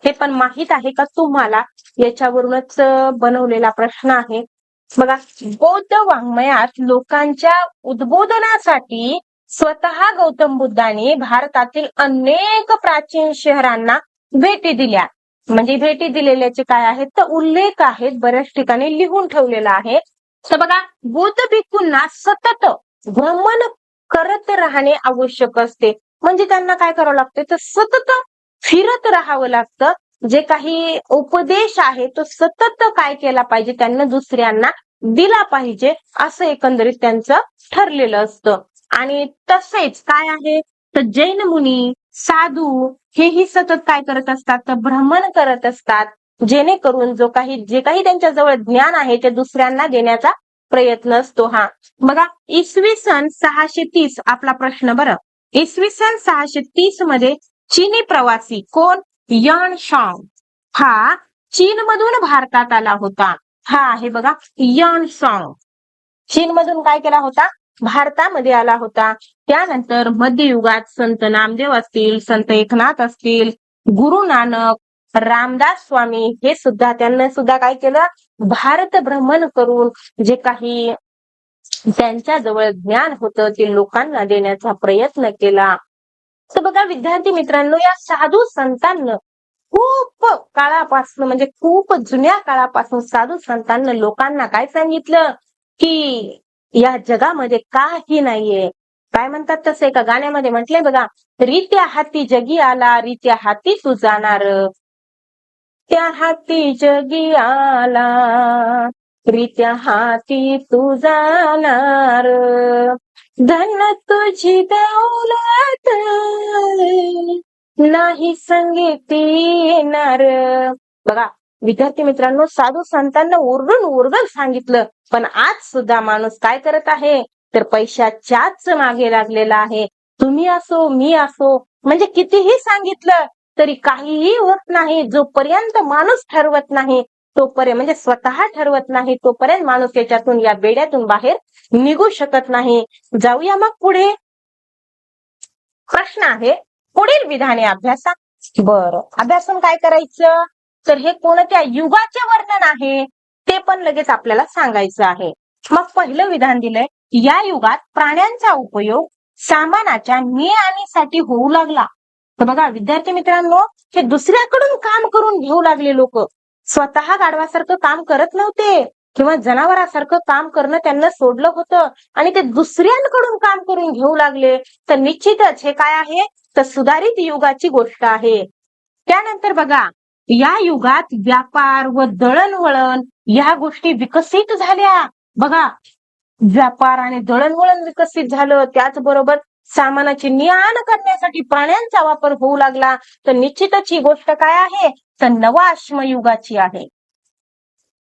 हे पण माहित आहे का तुम्हाला? याच्यावरूनच बनवलेला प्रश्न आहे बघा. बौद्ध वाङ्मयात लोकांच्या उद्बोधनासाठी स्वतः गौतम बुद्धाने भारतातील अनेक प्राचीन शहरांना भेटी दिल्या. म्हणजे भेटी दिलेल्याचे काय आहेत तर उल्लेख आहेत, बऱ्याच ठिकाणी लिहून ठेवलेला आहे. तर बघा, बौद्ध भिक्खूंना सतत भ्रमण करत राहणे आवश्यक असते. म्हणजे त्यांना काय करावं लागतं, तर सतत फिरत राहावं लागतं. जे काही उपदेश आहे तो सतत काय केला पाहिजे, त्यांना दुसऱ्यांना दिला पाहिजे, असं एकंदरीत त्यांचं ठरलेलं असतं. आणि तसेच काय आहे, तर जैन मुनी साधू हेही सतत काय करत असतात, तर भ्रमण करत असतात, जेणेकरून जे काही त्यांच्या जवळ ज्ञान आहे ते दुसऱ्यांना देण्याचा प्रयत्न असतो. हा बघा, इसवी सन 630 आपला प्रश्न बरं. इसवी सन 630 मध्ये चीनी प्रवासी कोण? युआन शांग हा चीन मधून भारतात आला होता. हा आहे बघा युआन शांग. चीन मधून काय केला होता, भारतामध्ये आला होता. त्यानंतर मध्ययुगात संत नामदेव असतील, संत एकनाथ असतील, गुरु नानक, रामदास स्वामी हे सुद्धा, त्यांना सुद्धा काय केलं, भारत भ्रमण करून जे काही त्यांच्या जवळ ज्ञान होतं ते लोकांना देण्याचा प्रयत्न केला. तर बघा विद्यार्थी मित्रांनो, या साधू संतांना खूप काळापासून म्हणजे खूप जुन्या काळापासून साधू संतांना लोकांना काय सांगितलं, की या जगामध्ये काही नाहीये, काय म्हणतात तसं एका गाण्यामध्ये म्हटलंय बघा, रित्या हाती जगी आला, रित्या हाती तू जाणार, त्या हाती जगी आला, रित्या हाती तू जाणार, धन तुझी दौलत नाही संगीती येणार. बघा विद्यार्थी मित्रांनो, साधू संतांना ओरडून ओरडून सांगितलं, पण आज सुद्धा माणूस काय करत आहे, तर पैशाच्याच मागे लागलेला आहे. तुम्ही असो मी असो, म्हणजे कितीही सांगितलं तरी काहीही होत नाही. जोपर्यंत माणूस ठरवत नाही तोपर्यंत, म्हणजे स्वतः ठरवत नाही तोपर्यंत माणूस याच्यातून, या बेड्यातून बाहेर निघू शकत नाही. जाऊया मग पुढे. प्रश्न आहे, पुढील विधाने अभ्यासा. बरं, अभ्यासून काय करायचं, तर हे कोणत्या युगाचे वर्णन आहे ते पण लगेच आपल्याला सांगायचं आहे. मग पहिलं विधान दिलंय, या युगात प्राण्यांचा उपयोग सामानाच्या ने-आणीसाठी होऊ लागला. तर बघा विद्यार्थी मित्रांनो, हे दुसऱ्याकडून काम करून घेऊ लागले लोक, स्वतः गाढवासारखं काम करत नव्हते किंवा जनावरासारखं काम करणं त्यांना सोडलं होतं आणि ते दुसऱ्यांकडून काम करून घेऊ लागले. तर निश्चितच हे काय आहे, तर सुधारित युगाची गोष्ट आहे. त्यानंतर बघा, या युगात व्यापार व दळणवळण या गोष्टी विकसित झाल्या. बघा व्यापार आणि दळणवळण विकसित झालं, त्याचबरोबर सामानाची ने-आण करण्यासाठी प्राण्यांचा वापर होऊ लागला. तर निश्चितच ही गोष्ट काय आहे, तर नवा अश्मयुगाची आहे.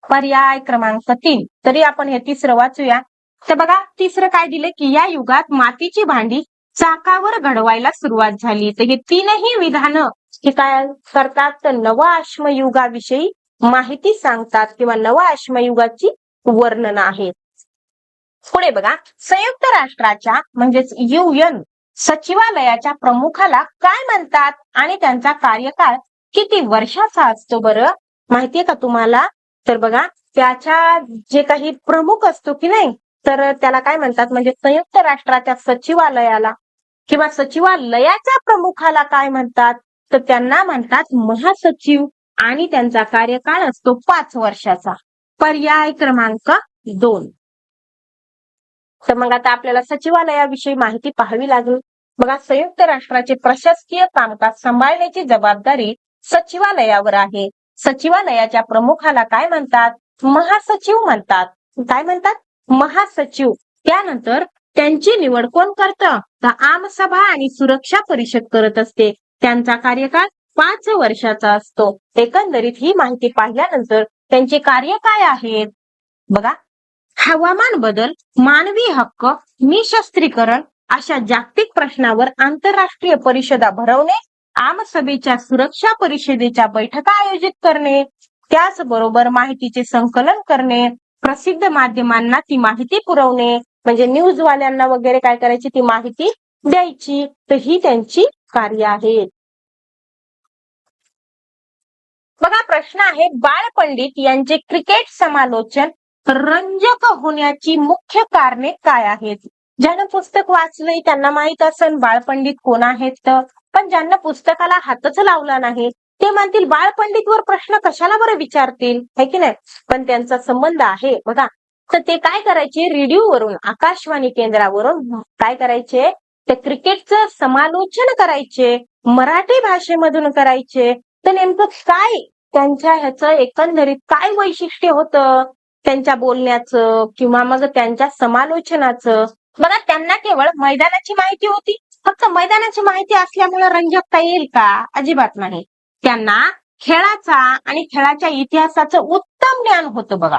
पर्याय क्रमांक 3. तरी आपण हे तिसरं वाचूया. तर बघा तिसरं काय दिले, की या युगात मातीची भांडी चाकावर घडवायला सुरुवात झाली. तर हे तीनही विधानं हे काय करतात, तर नवा अश्मयुगाविषयी माहिती सांगतात किंवा नवा अश्मयुगाची वर्णन आहेत. पुढे बघा, संयुक्त राष्ट्राच्या म्हणजेच UN सचिवालयाच्या प्रमुखाला काय म्हणतात आणि त्यांचा कार्यकाळ किती वर्षाचा असतो बरं, माहितीये का तुम्हाला? तर बघा त्याच्या जे काही प्रमुख असतो की नाही, तर त्याला काय म्हणतात, म्हणजे संयुक्त राष्ट्राच्या सचिवालयाला किंवा सचिवालयाच्या प्रमुखाला काय म्हणतात, तर त्यांना म्हणतात महासचिव आणि त्यांचा कार्यकाळ असतो 5 वर्षाचा. पर्याय क्रमांक 2. तर मग आता आपल्याला सचिवालयाविषयी माहिती पाहावी लागेल. बघा संयुक्त राष्ट्राचे प्रशासकीय कामकाज सांभाळण्याची जबाबदारी सचिवालयावर आहे. सचिवालयाच्या प्रमुखाला काय म्हणतात, महासचिव म्हणतात. काय म्हणतात, महासचिव. त्यानंतर त्यांची निवड कोण करतं, तर आमसभा आणि सुरक्षा परिषद करत असते. त्यांचा कार्यकाळ 5 वर्षाचा असतो. एकंदरीत ही माहिती पाहिल्यानंतर त्यांचे कार्य काय आहेत बघा, हवामान बदल, मानवी हक्क, निशस्त्रीकरण अशा जागतिक प्रश्नावर आंतरराष्ट्रीय परिषदा भरवणे, आमसभेच्या सुरक्षा परिषदेच्या बैठका आयोजित करणे, त्याचबरोबर माहितीचे संकलन करणे, प्रसिद्ध माध्यमांना ती माहिती पुरवणे, म्हणजे न्यूजवाल्यांना वगैरे काय करायची, ती माहिती द्यायची. तर ही त्यांची कार्य आहेत. बघा प्रश्न आहे, बाळपंडित यांचे क्रिकेट समालोचन रंजक होण्याची मुख्य कारणे काय आहेत. ज्यानं पुस्तक वाचलंय त्यांना माहित असेल बाळपंडित कोण आहेत, पण ज्यांना पुस्तकाला हातच लावला नाही ते म्हणतील बाळपंडितवर प्रश्न कशाला बरं विचारतील, है की नाही. पण त्यांचा संबंध आहे बघा. तर ते काय करायचे, रेडिओवरून, आकाशवाणी केंद्रावरून काय करायचे, ते क्रिकेटचं समालोचन करायचे, मराठी भाषेमधून करायचे. तर नेमकं काय त्यांच्या ह्याचं एकंदरीत काय वैशिष्ट्य होतं त्यांच्या बोलण्याचं किंवा मग त्यांच्या समालोचनाचं. बघा त्यांना केवळ मैदानाची माहिती होती. फक्त मैदानाची माहिती असल्यामुळे रंजकता येईल का, अजिबात नाही. त्यांना खेळाचा आणि खेळाच्या इतिहासाचं उत्तम ज्ञान होतं बघा.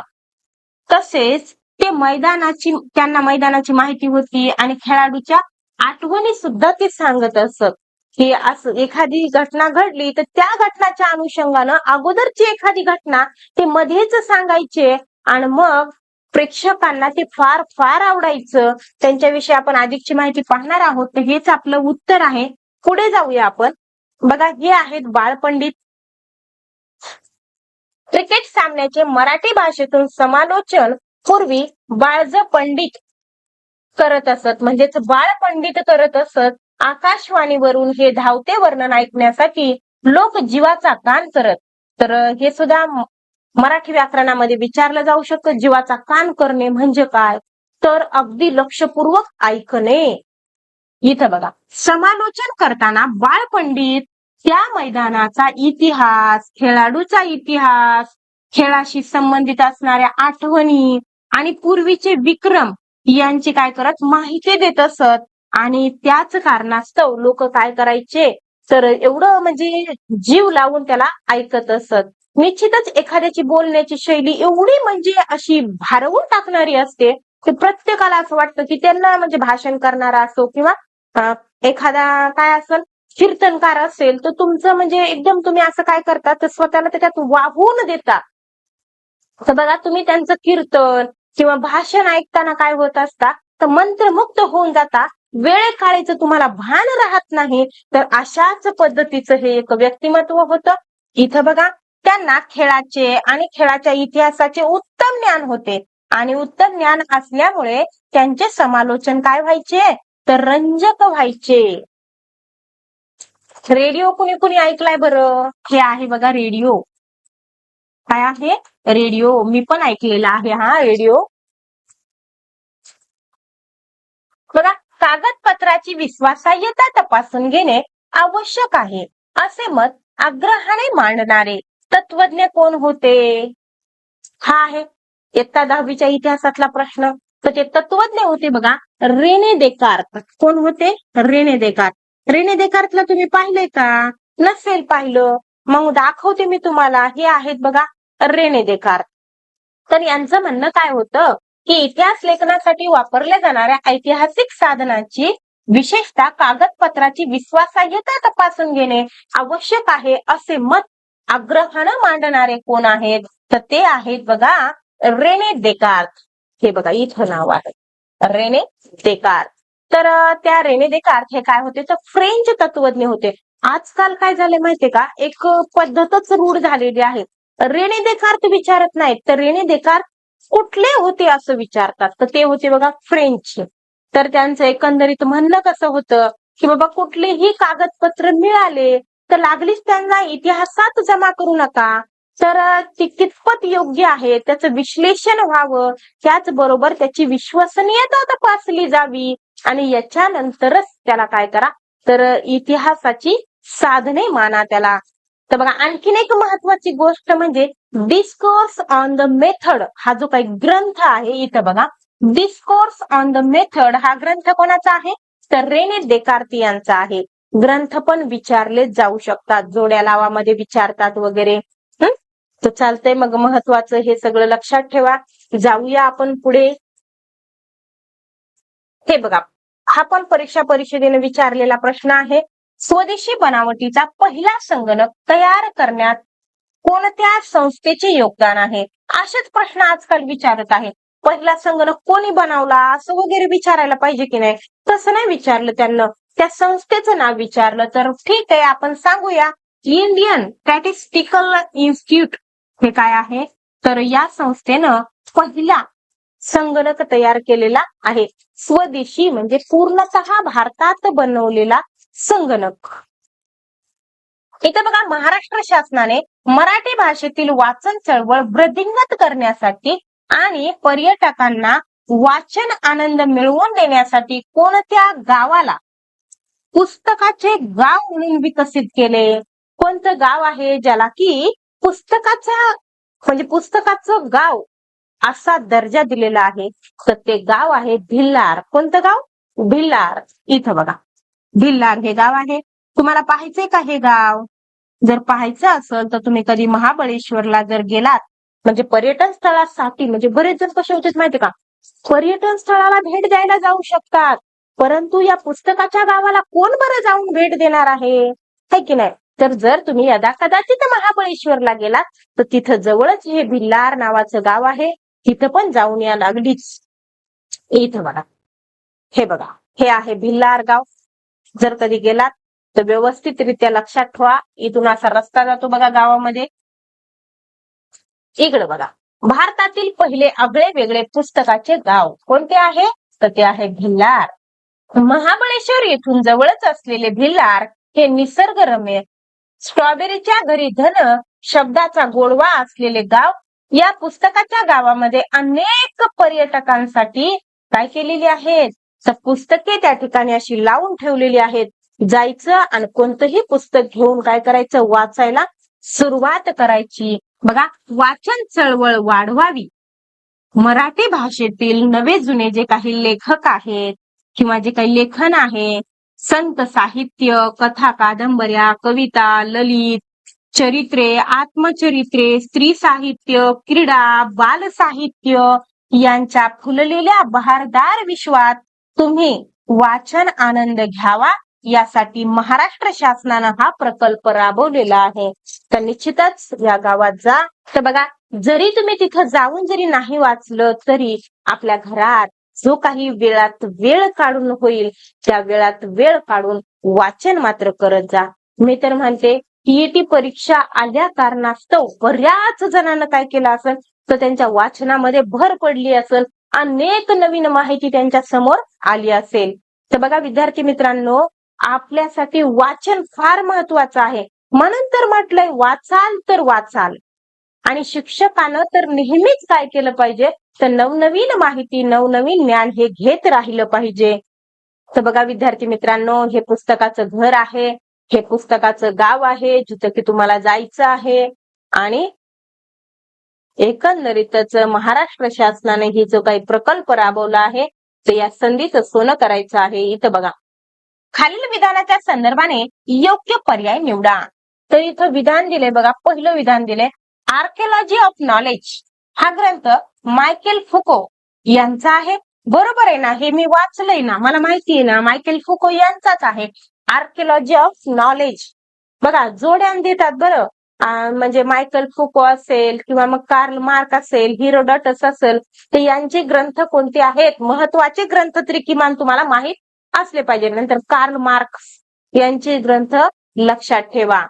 तसेच त्यांना मैदानाची माहिती होती आणि खेळाडूच्या आठवणी सुद्धा ते सांगत असत. की असं एखादी घटना घडली तर त्या घटनाच्या अनुषंगानं अगोदरची एखादी घटना ते मध्येच सांगायचे आणि मग प्रेक्षकांना ते फार फार आवडायचं. त्यांच्याविषयी आपण अधिकची माहिती पाहणार आहोत. तर हेच आपलं उत्तर आहे. पुढे जाऊया आपण. बघा हे आहेत बाळपंडित. क्रिकेट सामन्याचे मराठी भाषेतून समालोचन पूर्वी बाळज पंडित करत असत, म्हणजेच बाळपंडित करत असत. आकाशवाणीवरून हे धावते वर्णन ऐकण्यासाठी लोक जीवाचा कान करत. तर हे सुद्धा मराठी व्याकरणामध्ये विचारलं जाऊ शकतं. जीवाचा कान करणे म्हणजे काय, तर अगदी लक्षपूर्वक ऐकणे. इथं बघा, समालोचन करताना बाळपंडित त्या मैदानाचा इतिहास, खेळाडूचा इतिहास, खेळाशी संबंधित असणाऱ्या आठवणी आणि पूर्वीचे विक्रम यांची काय करत माहिती देत असत. आणि त्याच कारणास्तव लोक काय करायचे, तर एवढं म्हणजे जीव लावून त्याला ऐकत असत. निश्चितच एखाद्याची बोलण्याची शैली एवढी म्हणजे अशी भारावून टाकणारी असते की प्रत्येकाला असं वाटतं की त्यांना म्हणजे भाषण करणारा असो किंवा एखादा काय असेल कीर्तनकार असेल तर तुमचं म्हणजे एकदम तुम्ही असं काय करता तर स्वतःला त्याच्यात वाहून देता. तर बघा तुम्ही त्यांचं कीर्तन किंवा भाषण ऐकताना काय होत असता तर मंत्रमुग्ध होऊन जाता. वेळे काळेचं तुम्हाला भान राहत नाही. तर अशाच पद्धतीचं हे एक व्यक्तिमत्व होतं. इथं बघा, त्यांना खेळाचे आणि खेळाच्या इतिहासाचे उत्तम ज्ञान होते आणि उत्तम ज्ञान असल्यामुळे त्यांचे समालोचन काय व्हायचे, तर रंजक व्हायचे. रेडिओ कुणी कुणी ऐकलाय बरं? हे आहे बघा रेडिओ. काय आहे? रेडिओ. मी पण ऐकलेला आहे हा रेडिओ. बघा, कागदपत्राची विश्वासार्हता तपासून घेणे आवश्यक आहे असे मत आग्रहाने मांडणारे तत्वज्ञ कोण होते? हा आहे इयत्ता 10वीच्या इतिहासातला प्रश्न. तर ते तत्वज्ञ होते बघा रेने देकार्त. कोण होते? Renee Descartes. रेने देकार्तला तुम्ही पाहिलंय का? नसेल पाहिलं, मग दाखवते मी तुम्हाला. हे आहेत बघा रेने देकार्त. तर यांचं म्हणणं काय होतं की इतिहास लेखनासाठी वापरल्या जाणाऱ्या ऐतिहासिक साधनांची विशेषतः कागदपत्राची विश्वासार्हता तपासून घेणे आवश्यक आहे असे मत आग्रहानं मांडणारे कोण आहेत? तर ते आहेत बघा रेने देकार्त. हे बघा इथं नाव आहे रेने देकार्त. तर त्या रेने देकार्त हे काय होते, तर फ्रेंच तत्वज्ञ होते. आजकाल काय झाले माहितीये का, एक पद्धतच रूढ झालेली आहे. रेने देकार्त विचारत नाहीत, तर रेने देकार्त कुठले होते असं विचारतात. तर ते होते बघा फ्रेंच. तर त्यांचं एकंदरीत म्हणणं कसं होतं की बाबा कुठलेही कागदपत्र मिळाले तर लागलीच त्यांना इतिहासात जमा करू नका. तर ते कितपत योग्य आहे त्याचं विश्लेषण व्हावं, त्याचबरोबर त्याची विश्वसनीयता तपासली जावी आणि याच्यानंतरच त्याला काय करा, तर इतिहासाची साधने माना त्याला. तर बघा आणखीन एक महत्वाची गोष्ट म्हणजे डिस्कोर्स ऑन द मेथड हा जो काही ग्रंथ आहे, इथं बघा डिस्कोर्स ऑन द मेथड हा ग्रंथ कोणाचा आहे, तर रेने देकार्त यांचा आहे. ग्रंथ पण विचारले जाऊ शकतात, जोड्या लावामध्ये विचारतात वगैरे. तर चालतंय, मग महत्वाचं हे सगळं लक्षात ठेवा. जाऊया आपण पुढे. हे बघा, हा पण परीक्षा परिषदेने विचारलेला प्रश्न आहे. स्वदेशी बनावटीचा पहिला संगणक तयार करण्यात कोणत्या संस्थेचे योगदान आहे? असेच प्रश्न आजकाल विचारत आहे. पहिला संगणक कोणी बनवला असं वगैरे विचारायला पाहिजे की नाही? तसं नाही विचारलं त्यांना, त्या संस्थेचं नाव विचारलं. तर ठीक आहे, आपण सांगूया इंडियन स्टॅटिस्टिकल इन्स्टिट्यूट हे काय आहे, तर या संस्थेनं पहिला संगणक तयार केलेला आहे. स्वदेशी म्हणजे पूर्णतः भारतात बनवलेला संगणक. इथं बघा, महाराष्ट्र शासनाने मराठी भाषेतील वाचन चळवळ वृद्धिंगत करण्यासाठी आणि पर्यटकांना वाचन आनंद मिळवून देण्यासाठी कोणत्या गावाला पुस्तकाचे गाव म्हणून विकसित केले? कोणतं गाव आहे ज्याला की पुस्तकाचा म्हणजे पुस्तकाचं गाव असा दर्जा दिलेला आहे? तर ते गाव आहे भिल्लार. कोणतं गाव? भिल्लार. इथं बघा भिल्लार हे गाव आहे. तुम्हाला पाहायचंय का हे गाव? जर पाहायचं असेल तर तुम्ही कधी महाबळेश्वरला जर गेलात, म्हणजे पर्यटन स्थळासाठी, म्हणजे बरेच जण कसे होते माहिती का, पर्यटन स्थळाला भेट द्यायला जाऊ शकतात, परंतु या पुस्तकाच्या गावाला कोण बरं जाऊन भेट देणार आहे, है की नाही? तर जर तुम्ही यदा कदाचित महाबळेश्वरला गेलात तर तिथं जवळच हे भिल्लार नावाचं गाव आहे, तिथं पण जाऊन या लागलीच. इथं बघा, हे बघा हे आहे भिल्लार गाव. जर कधी गेलात तर व्यवस्थितरित्या लक्षात ठेवा. इथून असा रस्ता जातो बघा गावामध्ये. इकडे बघा, भारतातील पहिले आगळे वेगळे पुस्तकाचे गाव कोणते आहे, तर ते आहे भिल्लार. महाबळेश्वर येथून जवळच असलेले भिल्लार हे निसर्गरम्य स्ट्रॉबेरीच्या घरी धन शब्दाचा गोडवा असलेले गाव. या पुस्तकाच्या गावामध्ये अनेक पर्यटकांसाठी काय केलेले आहेत, तर पुस्तके त्या ठिकाणी अशी लावून ठेवलेली आहेत. जायचं आणि कोणतंही पुस्तक घेऊन काय करायचं, वाचायला सुरुवात करायची. बघा, वाचन चळवळ वाढवावी. मराठी भाषेतील नवे जुने जे काही लेखक आहेत किंवा जे काही लेखन आहे, संत साहित्य, कथा, कादंबऱ्या, कविता, ललित चरित्रे, आत्मचरित्रे, स्त्री साहित्य, क्रीडा, बाल साहित्य यांच्या फुललेल्या बहारदार विश्वात तुम्ही वाचन आनंद घ्यावा, यासाठी महाराष्ट्र शासनानं हा प्रकल्प राबवलेला आहे. तर निश्चितच या गावात जा. तर बघा, जरी तुम्ही तिथं जाऊन जरी नाही वाचलं तरी आपल्या घरात जो काही वेळात वेळ काढून होईल त्या वेळात वेळ काढून वाचन मात्र करत जा. मी तर म्हणते टीईटी परीक्षा आल्या कारणास्तव बऱ्याच जणांना काय केलं असेल तर त्यांच्या वाचनामध्ये भर पडली असेल, अनेक नवीन माहिती त्यांच्या समोर आली असेल. तर बघा विद्यार्थी मित्रांनो, आपल्यासाठी वाचन फार महत्वाचं आहे. म्हणून तर म्हटलंय वाचाल तर वाचाल. आणि शिक्षकानं तर नेहमीच काय केलं पाहिजे, तर नवनवीन माहिती नवनवीन ज्ञान हे घेत राहिलं पाहिजे. तर बघा विद्यार्थी मित्रांनो, हे पुस्तकाचं घर आहे, हे पुस्तकाचं गाव आहे जिथं की तुम्हाला जायचं आहे. आणि एकंदरीतच महाराष्ट्र शासनाने ही जो काही प्रकल्प राबवला आहे तर या संधीचं सोनं करायचं आहे. इथं बघा, खालील विधानाच्या संदर्भाने योग्य पर्याय निवडा. तर इथं विधान दिले बघा, पहिलं विधान दिले, आर्किओलॉजी ऑफ नॉलेज हा ग्रंथ मायकेल फुको यांचा आहे. बरोबर आहे ना, हे मी वाचलंय ना, मला माहिती आहे ना, मायकेल फुको यांचाच आहे आर्किओलॉजी ऑफ नॉलेज. बघा जोड्यान देतात बरं, म्हणजे मायकेल फुको असेल किंवा मग कार्ल मार्क असेल, हिरोडोटस असेल, तर यांचे ग्रंथ कोणते आहेत, महत्वाचे ग्रंथ तरी किमान तुम्हाला माहित असले पाहिजे. नंतर कार्ल मार्क्स यांचे ग्रंथ लक्षात ठेवा.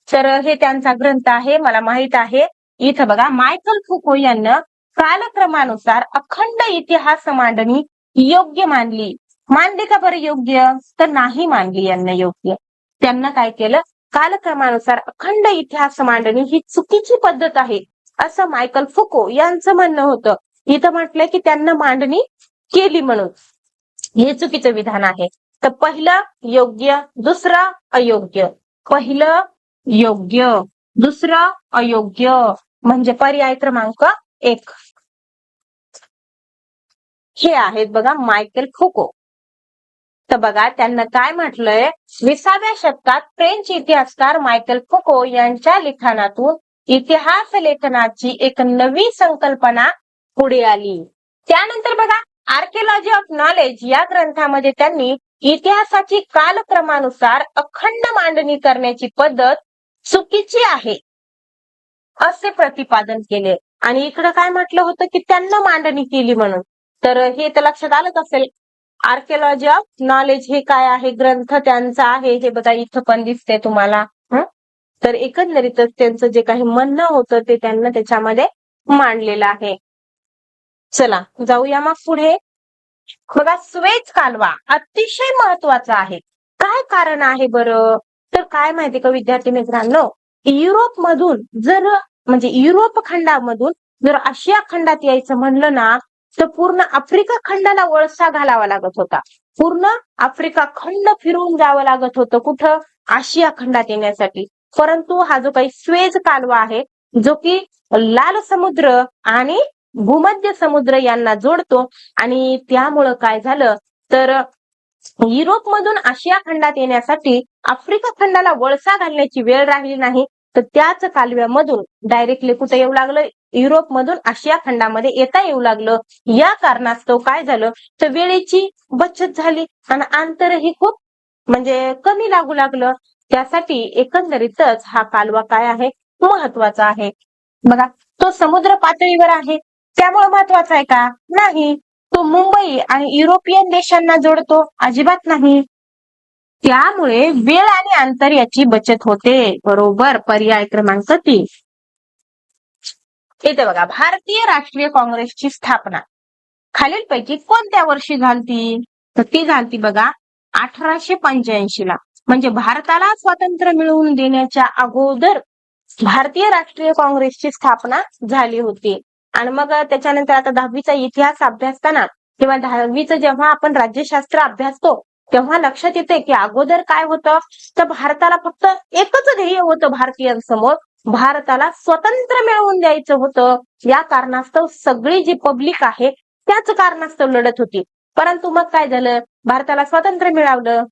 तर हे त्यांचा ग्रंथ आहे, मला माहित आहे. इथं बघा, मायकेल फुको यांना कालक्रमानुसार अखंड इतिहास मांडणी योग्य मानली. मानली का बरं योग्य, तर नाही मानली यांना योग्य. त्यांना काय केलं, कालक्रमानुसार अखंड इतिहास मांडणी ही चुकीची पद्धत आहे असं मायकेल फुको यांचं म्हणणं होतं. इथं म्हटलंय की त्यांना मांडणी केली म्हणून हे चुकीचं विधान आहे. तर पहिलं योग्य, दुसरं अयोग्य. पहिलं योग्य, दुसरं अयोग्य, म्हणजे पर्याय क्रमांक 1 हे आहेत बघा मायकेल फुको. तर बघा त्यांना काय म्हटलंय, 20व्या शतकात फ्रेंच इतिहासकार मायकेल फुको यांच्या लिखाणातून इतिहास लेखनाची एक नवी संकल्पना पुढे आली. त्यानंतर बघा, आर्किओलॉजी ऑफ नॉलेज या ग्रंथामध्ये त्यांनी इतिहासाची कालक्रमानुसार अखंड मांडणी करण्याची पद्धत चुकीची आहे असे प्रतिपादन केले. आणि इकडे काय म्हटलं होतं की त्यांना मांडणी केली म्हणून. तर हे तर लक्षात आलंच असेल, आर्किओलॉजी ऑफ नॉलेज हे काय आहे, ग्रंथ त्यांचा आहे. हे बघा इथं पण दिसते तुम्हाला. तर एकंदरीतच त्यांचं जे काही म्हणणं होतं ते त्यांना त्याच्यामध्ये मांडलेलं आहे. चला जाऊया मग पुढे. बघा, स्वेज कालवा अतिशय महत्वाचा आहे. काय कारण आहे बरं, तर काय माहिती का विद्यार्थी मित्रांनो, युरोप मधून जर म्हणजे युरोप खंडामधून जर आशिया खंडात यायचं म्हणलं ना, तर पूर्ण आफ्रिका खंडाला वळसा घालावा लागत होता. पूर्ण आफ्रिका खंड फिरून जावं लागत होतं कुठं, आशिया खंडात येण्यासाठी. परंतु हा जो काही स्वेज कालवा आहे जो की लाल समुद्र आणि भूमध्य समुद्र यांना जोडतो, आणि त्यामुळं काय झालं तर युरोप मधून आशिया खंडात येण्यासाठी आफ्रिका खंडाला वळसा घालण्याची वेळ राहिली नाही. तर त्याच कालव्यामधून डायरेक्टली कुठे येऊ लागलं, युरोप मधून आशिया खंडामध्ये येता येऊ लागलं. या कारणास्तव काय झालं तर वेळेची बचत झाली आणि अंतरही खूप म्हणजे कमी लागू लागलं. त्यासाठी एकंदरीतच हा कालवा काय आहे, महत्वाचा आहे. बघा, तो समुद्र पातळीवर आहे त्यामुळे महत्वाचा आहे का, नाही. तो मुंबई आणि युरोपियन देशांना जोडतो, अजिबात नाही. त्यामुळे वेळ आणि अंतर याची बचत होते. बरोबर, पर्याय क्रमांक 3. इथे बघा, भारतीय राष्ट्रीय काँग्रेसची स्थापना खालीलपैकी कोणत्या वर्षी झालती, तर ती झालती बघा 1885 ला. म्हणजे भारताला स्वातंत्र्य मिळवून देण्याच्या अगोदर भारतीय राष्ट्रीय काँग्रेसची स्थापना झाली होती. आणि मग त्याच्यानंतर आता 10वीचा इतिहास अभ्यासताना किंवा 10वीचं जेव्हा आपण राज्यशास्त्र अभ्यासतो तेव्हा लक्षात येते की अगोदर काय होतं, तर भारताला फक्त एकच ध्येय होतं भारतीयांसमोर, भारताला स्वतंत्र मिळवून द्यायचं होतं. या कारणास्तव सगळी जी पब्लिक आहे त्याच कारणास्तव लढत होती. परंतु मग काय झालं, भारताला स्वातंत्र्य मिळालं.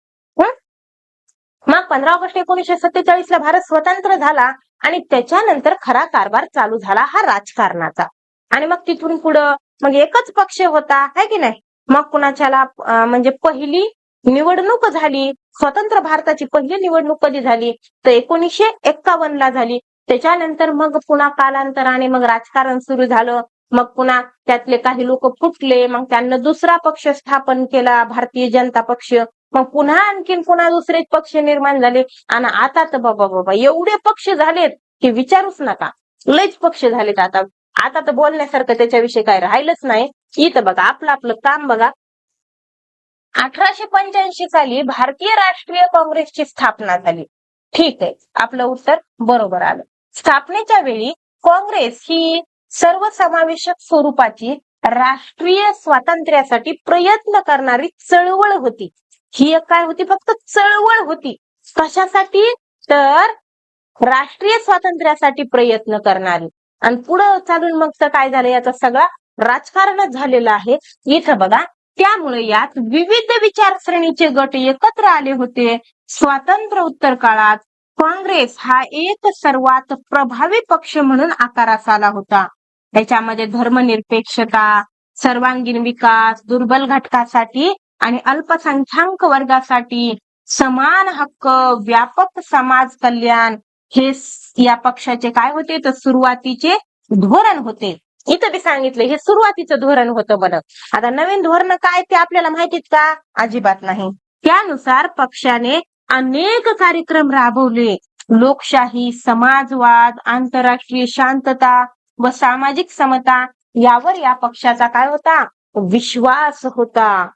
मग 15 ऑगस्ट 1947 ला भारत स्वतंत्र झाला आणि त्याच्यानंतर खरा कारभार चालू झाला हा राजकारणाचा. आणि मग तिथून पुढं मग एकच पक्ष होता, है की नाही. मग कुणाच्याला म्हणजे पहिली निवडणूक झाली, स्वतंत्र भारताची पहिली निवडणूक कधी झाली, तर 1951 ला झाली. त्याच्यानंतर मग पुन्हा कालांतराने मग राजकारण सुरू झालं. मग पुन्हा त्यातले काही लोक फुटले, मग त्यांना दुसरा पक्ष स्थापन केला, भारतीय जनता पक्ष. मग पुन्हा आणखीन पुन्हा दुसरे पक्ष निर्माण झाले आणि आता तर बाबा एवढे पक्ष झालेत की विचारूच नका. लयच पक्ष झालेत आता. आता तर बोलण्यासारखं त्याच्याविषयी काय राहिलंच नाही. इथं बघा आपलं आपलं काम बघा. 1885 साली भारतीय राष्ट्रीय काँग्रेसची स्थापना झाली. ठीक आहे, आपलं उत्तर बरोबर आलं. स्थापनेच्या वेळी काँग्रेस ही सर्वसमावेशक स्वरूपाची राष्ट्रीय स्वातंत्र्यासाठी प्रयत्न करणारी चळवळ होती. ही एक काय होती, फक्त चळवळ होती. कशासाठी, तर राष्ट्रीय स्वातंत्र्यासाठी प्रयत्न करणारी. आणि पुढे चालून मग तर काय झालं, याचा सगळा राजकारणच झालेला आहे. इथं बघा, त्यामुळे यात विविध विचारसरणीचे गट एकत्र आले होते. स्वातंत्र्य उत्तर काळात काँग्रेस हा एक सर्वात प्रभावी पक्ष म्हणून आकारास आला होता. त्याच्यामध्ये धर्मनिरपेक्षता, सर्वांगीण विकास, दुर्बल घटकासाठी आणि अल्पसंख्याक वर्गासाठी समान हक्क, व्यापक समाज कल्याण हे या पक्षाचे काय होते, तर सुरुवातीचे धोरण होते. इथं बी सांगितलं हे सुरुवातीचं धोरण होतं बरं. आता नवीन धोरण काय ते आपल्याला माहितीत का, अजिबात नाही. त्यानुसार पक्षाने अनेक कार्यक्रम राबवले. लोकशाही, समाजवाद, आंतरराष्ट्रीय शांतता व सामाजिक समता यावर या पक्षाचा काय होता, विश्वास होता.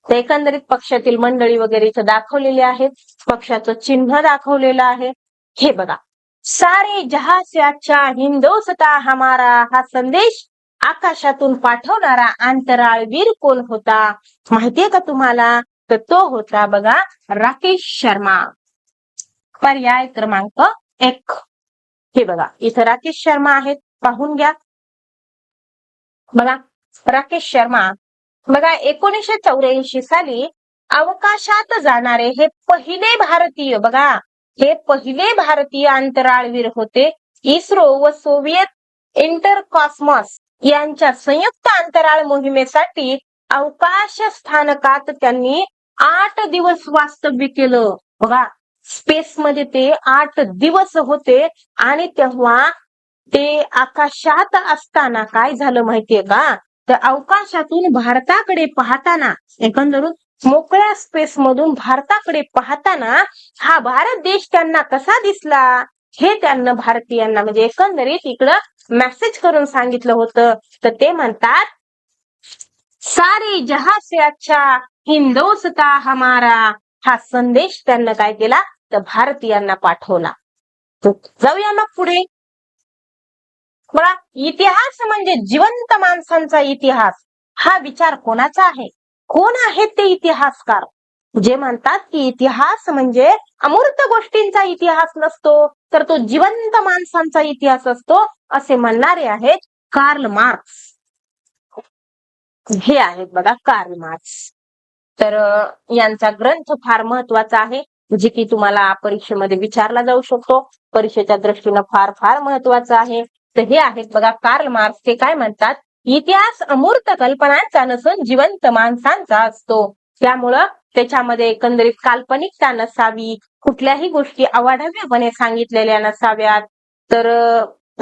एकंदरीत पक्षातील मंडळी वगैरे इथं दाखवलेले आहेत. पक्षाचं चिन्ह दाखवलेलं आहे. हे बघा, सारे जहां से अच्छा हिंदोसता हमारा हा संदेश आकाशातून पाठवणारा अंतराळवीर कोण होता, माहितीये का तुम्हाला, तर तो होता बघा राकेश शर्मा. पर्याय क्रमांक 1. हे बघा, इथं राकेश शर्मा आहेत, पाहून घ्या. बघा राकेश शर्मा बघा 1984 साली अवकाशात जाणारे हे पहिले भारतीय, बघा हे पहिले भारतीय अंतराळवीर होते. इस्रो व सोव्हिएत इंटरकॉस्मॉस यांच्या संयुक्त अंतराळ मोहिमेसाठी अवकाश स्थानकात त्यांनी 8 दिवस वास्तव्य केलं. बघा स्पेस मध्ये ते 8 दिवस होते आणि तेव्हा ते आकाशात असताना काय झालं माहितीये का, तर अवकाशातून भारताकडे पाहताना, एकंदरीत मोकळ्या स्पेस मधून भारताकडे पाहताना हा भारत देश त्यांना कसा दिसला हे त्यांना भारतीयांना म्हणजे एकंदरीत इकडं मेसेज करून सांगितलं होतं. तर ते म्हणतात, सारे जहां से अच्छा हिंदोसता हमारा हा संदेश त्यांना काय केला, तर भारतीयांना पाठवला. जाऊया मग पुढे. बघा, इतिहास म्हणजे जिवंत माणसांचा इतिहास हा विचार कोणाचा आहे, कोण आहेत ते इतिहासकार, जे म्हणतात की इतिहास म्हणजे अमूर्त गोष्टींचा इतिहास नसतो, तर तो जिवंत माणसांचा इतिहास असतो, असे म्हणणारे आहेत कार्ल मार्क्स. हे आहेत बघा कार्ल मार्क्स. तर यांचा ग्रंथ फार महत्वाचा आहे, जे की तुम्हाला परीक्षेमध्ये विचारला जाऊ शकतो. परीक्षेच्या दृष्टीने फार फार महत्वाचा आहे. तर हे आहेत बघा कार्ल मार्क्स. ते काय म्हणतात, इतिहास अमूर्त कल्पनांचा नसून जिवंत माणसांचा असतो. त्यामुळं त्याच्यामध्ये एकंदरीत काल्पनिकता नसावी, कुठल्याही गोष्टी अवाढव्यपणे सांगितलेल्या नसाव्यात. तर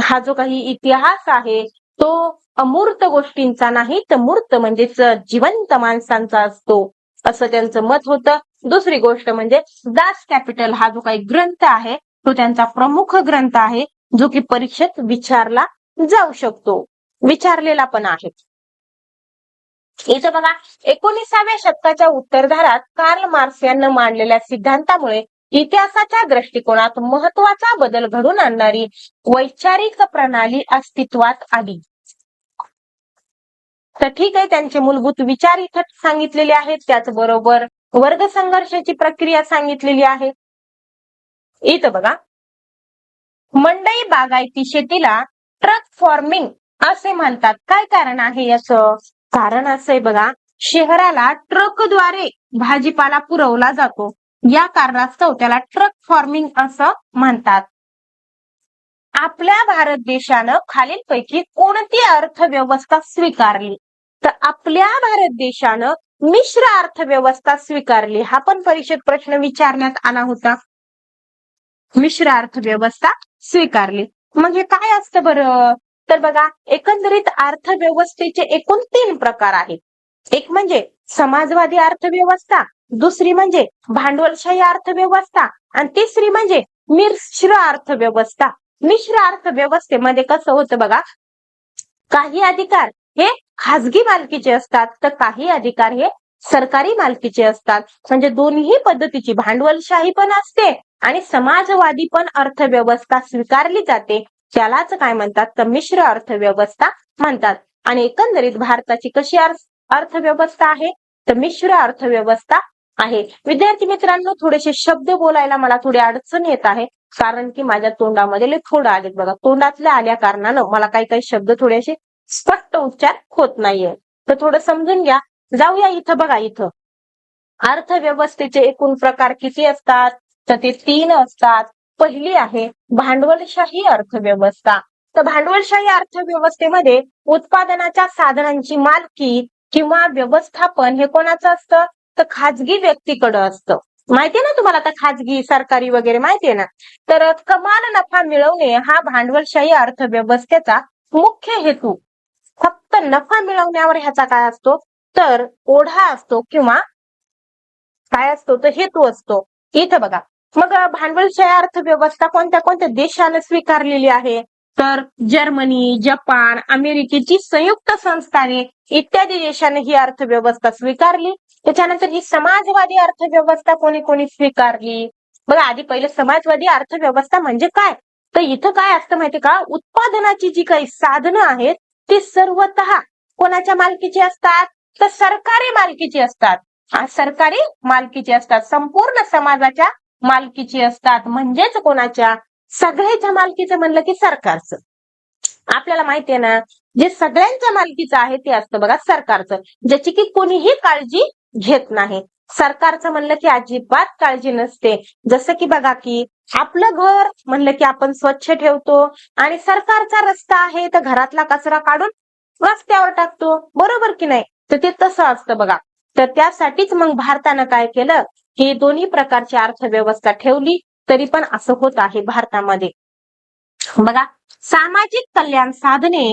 हा जो काही इतिहास आहे तो अमूर्त गोष्टींचा नाही, तर मूर्त म्हणजेच जिवंत माणसांचा असतो, असं त्यांचं मत होतं. दुसरी गोष्ट म्हणजे दास कॅपिटल हा जो काही ग्रंथ आहे तो त्यांचा प्रमुख ग्रंथ आहे, जो की परीक्षेत विचारला जाऊ शकतो, विचारलेला पण आहे. इथं बघा 19व्या शतकाच्या उत्तरार्धात कार्ल मार्क्स यांनी मांडलेल्या सिद्धांतामुळे इतिहासाच्या दृष्टिकोनात महत्वाचा बदल घडून आणणारी वैचारिक प्रणाली अस्तित्वात आली. तर ठीक आहे, त्यांचे मूलभूत विचार इथं सांगितलेले आहेत, त्याचबरोबर वर्ग संघर्षाची प्रक्रिया सांगितलेली आहे. इथं बघा, मंडई बागायती शेतीला ट्रक फार्मिंग असे म्हणतात. काय कारण आहे याचं? कारण असं आहे बघा, शहराला ट्रकद्वारे भाजीपाला पुरवला जातो, या कारणास्तव त्याला ट्रक फार्मिंग असं म्हणतात. आपल्या भारत देशानं खालीलपैकी कोणती अर्थव्यवस्था स्वीकारली? तर आपल्या भारत देशानं मिश्र अर्थव्यवस्था स्वीकारली. हा पण परीक्षेत प्रश्न विचारण्यात आला होता. मिश्र अर्थव्यवस्था स्वीकारली. मग हे काय असतं बरं? तर बघा, एकंदरीत अर्थव्यवस्थेचे एकूण 3 प्रकार आहेत. एक म्हणजे समाजवादी अर्थव्यवस्था, दुसरी म्हणजे भांडवलशाही अर्थव्यवस्था आणि तिसरी म्हणजे मिश्र अर्थव्यवस्था. मिश्र अर्थव्यवस्थेमध्ये कसं होतं बघा, काही अधिकार हे खाजगी मालकीचे असतात, तर काही अधिकार हे सरकारी मालकीचे असतात. म्हणजे दोन्ही पद्धतीची भांडवलशाही पण असते आणि समाजवादी पण अर्थव्यवस्था स्वीकारली जाते. त्यालाच काय म्हणतात? तर मिश्र अर्थव्यवस्था म्हणतात. आणि एकंदरीत भारताची कशी अर्थव्यवस्था आहे? तर मिश्र अर्थव्यवस्था आहे. विद्यार्थी मित्रांनो, थोडेसे शब्द बोलायला मला थोडी अडचण येत आहे, कारण की माझ्या तोंडामध्ये थोडं आलेत बघा. तोंडातल्या आल्या कारणानं मला काही शब्द थोडेसे स्पष्ट उच्चार होत नाहीये, तर थोडं समजून घ्या. जाऊया इथं बघा, इथं अर्थव्यवस्थेचे एकूण प्रकार किती असतात? तर ते 3 असतात. पहिली आहे भांडवलशाही अर्थव्यवस्था. तर भांडवलशाही अर्थव्यवस्थेमध्ये उत्पादनाच्या साधनांची मालकी किंवा व्यवस्थापन हे कोणाचं असतं? तर खाजगी व्यक्तीकडे असतं. माहितीये ना तुम्हाला, आता खाजगी सरकारी वगैरे माहितीये ना. तर कमाल नफा मिळवणे हा भांडवलशाही अर्थव्यवस्थेचा मुख्य हेतू. फक्त नफा मिळवण्यावर ह्याचा काय असतो? तर ओढा असतो किंवा काय असतो? तर हेतू असतो. इथं बघा, मग भांडवलशाही अर्थव्यवस्था कोणत्या कोणत्या देशाने स्वीकारलेली आहे? तर जर्मनी, जपान, अमेरिकेची संयुक्त संस्थाने इत्यादी देशांनी ही अर्थव्यवस्था स्वीकारली. त्याच्यानंतर ही समाजवादी अर्थव्यवस्था कोणी कोणी स्वीकारली? बघा, आधी पहिले समाजवादी अर्थव्यवस्था म्हणजे काय? तर इथं काय असतं माहिती का? उत्पादनाची जी काही साधनं आहेत ती सर्वतः कोणाच्या मालकीची असतात? तर सरकारी मालकीची असतात. सरकारी मालकीची असतात, संपूर्ण समाजाच्या मालकीची असतात. म्हणजेच कोणाच्या? सगळ्याच्या मालकीचं म्हणलं की सरकारचं. आपल्याला माहितीये ना, जे सगळ्यांच्या मालकीचं आहे ते असतं बघा सरकारचं, ज्याची की कोणीही काळजी घेत नाही. सरकारचं म्हणलं की अजिबात काळजी नसते. जसं की बघा की आपलं घर म्हणलं की आपण स्वच्छ ठेवतो आणि सरकारचा रस्ता आहे तर घरातला कचरा काढून रस्त्यावर टाकतो, बरोबर की नाही? तर ते तसं असतं बघा. तर त्यासाठीच मग भारतानं काय केलं? ही दोन्ही प्रकारची अर्थव्यवस्था ठेवली. तरी पण असं होत आहे भारतामध्ये. बघा, सामाजिक कल्याण साधने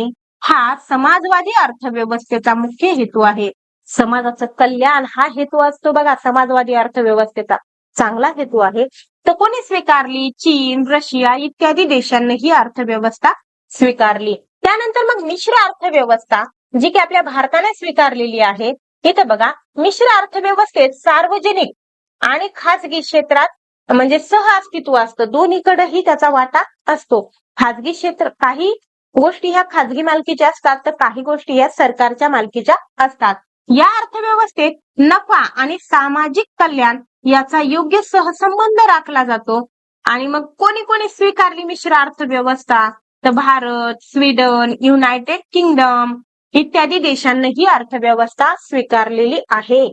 हा समाजवादी अर्थव्यवस्थेचा मुख्य हेतू आहे. समाजाचं कल्याण हा हेतू असतो बघा समाजवादी अर्थव्यवस्थेचा, चांगला हेतू आहे. तर कोणी स्वीकारली? चीन, रशिया इत्यादी देशांनी ही अर्थव्यवस्था स्वीकारली. त्यानंतर मग मिश्र अर्थव्यवस्था, जी की आपल्या भारताने स्वीकारलेली आहे. इथं बघा, मिश्र अर्थव्यवस्थेत सार्वजनिक आणि खाजगी क्षेत्रात म्हणजे सह अस्तित्व असतं, दोन्हीकडेही त्याचा वाटा असतो. खाजगी क्षेत्र, काही गोष्टी ह्या खाजगी मालकीच्या असतात तर काही गोष्टी या सरकारच्या मालकीच्या असतात. या अर्थव्यवस्थेत नफा आणि सामाजिक कल्याण याचा योग्य सहसंबंध राखला जातो. आणि मग कोणी कोणी स्वीकारली मिश्र अर्थव्यवस्था? तर भारत, स्वीडन, युनायटेड किंगडम इत्यादी देशांनी ही अर्थव्यवस्था स्वीकारलेली आहे.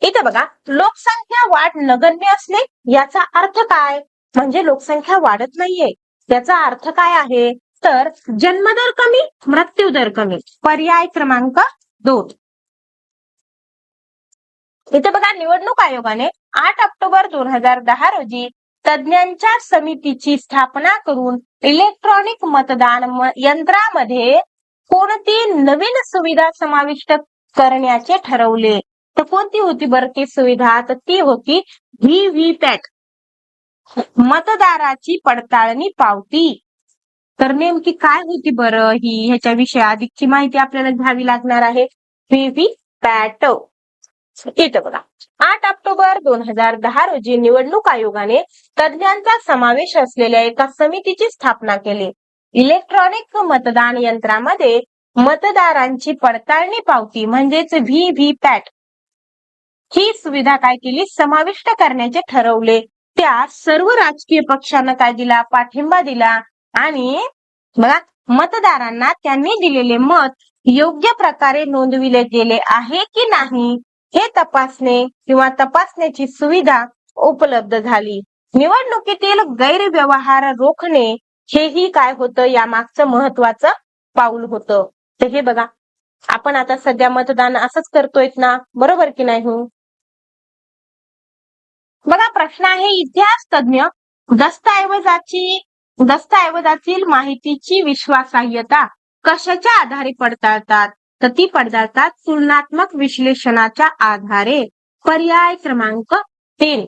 इथे बघा, लोकसंख्या वाढ नगण्य असणे याचा अर्थ काय? म्हणजे लोकसंख्या वाढत नाहीये, याचा अर्थ काय आहे? तर जन्मदर कमी, मृत्यूदर कमी. पर्याय क्रमांक 2. इथे बघा, निवडणूक आयोगाने 8 ऑक्टोबर 2010 रोजी तज्ञांच्या समितीची स्थापना करून इलेक्ट्रॉनिक मतदान यंत्रामध्ये कोणती नवीन सुविधा समाविष्ट करण्याचे ठरवले? तर कोणती होती बरं ती सुविधा? तर ती होती व्हीव्हीपॅट, मतदाराची पडताळणी पावती. तर नेमकी काय होती बरं ही? ह्याच्याविषयी अधिकची माहिती आपल्याला घ्यावी लागणार आहे. व्हीव्हीपॅट. इथं बघा, 8 ऑक्टोबर 2010 रोजी निवडणूक आयोगाने तज्ञांचा समावेश असलेल्या एका समितीची स्थापना केली. इलेक्ट्रॉनिक मतदान यंत्रामध्ये मतदारांची पडताळणी पावती म्हणजेच व्ही-व्ही-पॅट ही सुविधा काय केली, समाविष्ट करण्याचे ठरवले. त्या सर्व राजकीय पक्षांना काय दिला, पाठिंबा दिला आणि बघा मतदारांना त्यांनी दिलेले मत योग्य प्रकारे नोंदविले गेले आहे की नाही हे तपासणे किंवा तपासण्याची सुविधा उपलब्ध झाली. निवडणुकीतील गैरव्यवहार रोखणे हेही काय होतं, यामागचं महत्वाचं पाऊल होतं. तर हे बघा आपण आता सध्या मतदान असंच करतोय ना, बरोबर की नाही? बघा प्रश्न आहे, इतिहास तज्ञ दस्तऐवजातील माहितीची विश्वासार्हता कशाच्या आधारे पडताळतात, तर ती पडताळतात तुलनात्मक विश्लेषणाच्या आधारे. पर्याय क्रमांक 3.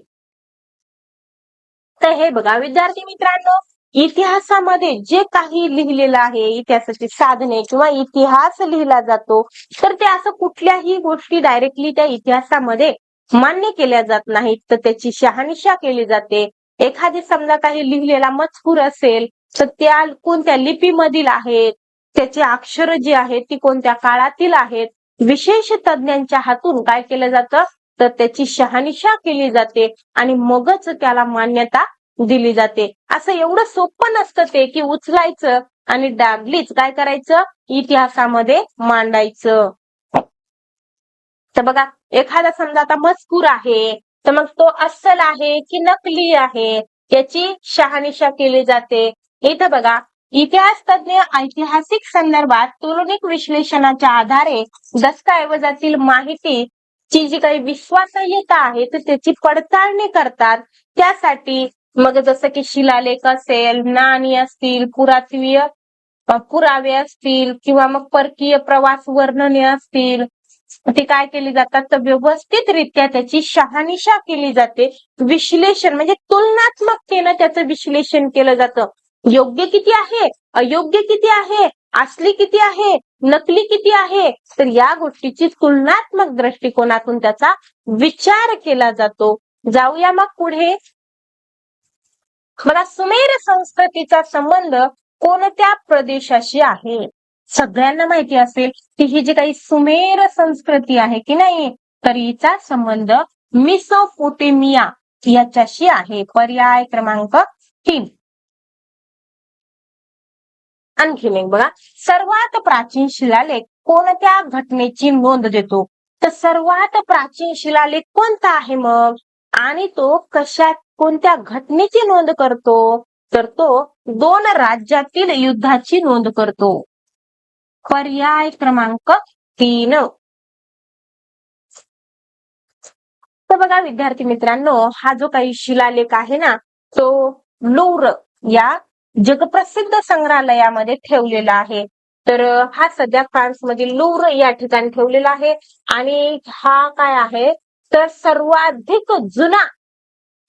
तर हे बघा विद्यार्थी मित्रांनो, इतिहासामध्ये जे काही लिहिलेलं आहे, इतिहासाची साधने किंवा इतिहास लिहिला जातो, तर ते असं कुठल्याही गोष्टी डायरेक्टली त्या इतिहासामध्ये मान्य केल्या जात नाहीत, तर त्याची शहानिशा केली जाते. एखादी समजा काही लिहिलेला मजकूर असेल तर त्या कोणत्या लिपीमधील आहेत, त्याची अक्षर जी आहेत ती कोणत्या काळातील आहेत, विशेष तज्ञांच्या हातून काय केलं जातं, तर त्याची शहानिशा केली जाते आणि मगच त्याला मान्यता दिली जाते. असं एवढं सोपं नसतं ते की उचलायचं आणि डागलीच काय करायचं, इतिहासामध्ये मांडायचं. तर बघा एखादा समजा आता मजकूर आहे, तर मग तो अस्सल आहे की नकली आहे याची शहानिशा केली जाते. इथं बघा इतिहास तज्ञ ऐतिहासिक संदर्भात तुलनिक विश्लेषणाच्या आधारे दस्तऐवजातील माहितीची जी काही विश्वासार्हता आहे तर त्याची पडताळणी करतात. त्यासाठी मग जसं की शिलालेख असेल, नाणी असतील, पुरावे असतील किंवा मग परकीय प्रवास वर्णने असतील, ते काय केली जातात, तर व्यवस्थितरित्या त्याची शहानिशा केली जाते. विश्लेषण म्हणजे तुलनात्मकतेनं त्याचं विश्लेषण केलं जातं. योग्य किती आहे, अयोग्य किती आहे, असली किती आहे, नकली किती आहे, तर या गोष्टीची तुलनात्मक दृष्टिकोनातून त्याचा विचार केला जातो. जाऊया मग पुढे. बघा सुमेर संस्कृतीचा संबंध कोणत्या प्रदेशाशी आहे? सगळ्यांना माहिती असेल की ही जी काही सुमेर संस्कृती आहे की नाही, तर हिचा संबंध मेसोपोटेमिया याच्याशी आहे. पर्याय क्रमांक 3. आणखीन एक बघा, सर्वात प्राचीन शिलालेख कोणत्या घटनेची नोंद देतो? तर सर्वात प्राचीन शिलालेख कोणता आहे मग, आणि तो कोणत्या घटनेची नोंद करतो, तर तो 2 राज्यातील युद्धाची नोंद करतो. पर्याय क्रमांक 3. तर बघा विद्यार्थी मित्रांनो, हा जो काही शिलालेख आहे ना, तो लूव्र या जगप्रसिद्ध संग्रहालयामध्ये ठेवलेला आहे. तर हा सध्या फ्रान्स मधील लूव्र या ठिकाणी ठेवलेला आहे आणि हा काय आहे, तर सर्वाधिक जुना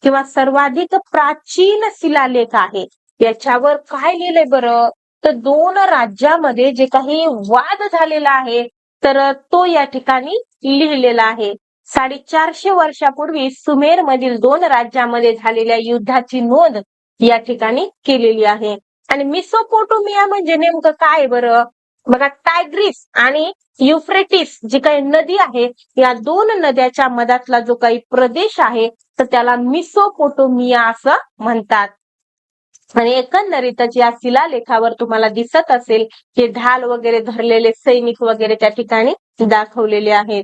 किंवा सर्वाधिक प्राचीन शिलालेख आहे. याच्यावर काय लिहिलंय बरं, तर 2 राज्यामध्ये जे काही वाद झालेला आहे तर तो या ठिकाणी लिहिलेला आहे. 450 वर्षापूर्वी सुमेर मधील 2 राज्यामध्ये झालेल्या युद्धाची नोंद या ठिकाणी केलेली आहे. आणि मेसोपोटेमिया म्हणजे नेमकं काय बरं, बघा टायग्रीस आणि युफ्रेटिस जी काही नदी आहे, या 2 नद्याच्या मधातला जो काही प्रदेश आहे तर त्याला मेसोपोटेमिया असं म्हणतात. आणि एकंदरीतच या शिलालेखावर तुम्हाला दिसत असेल की ढाल वगैरे धरलेले सैनिक वगैरे त्या ठिकाणी दाखवलेले आहेत.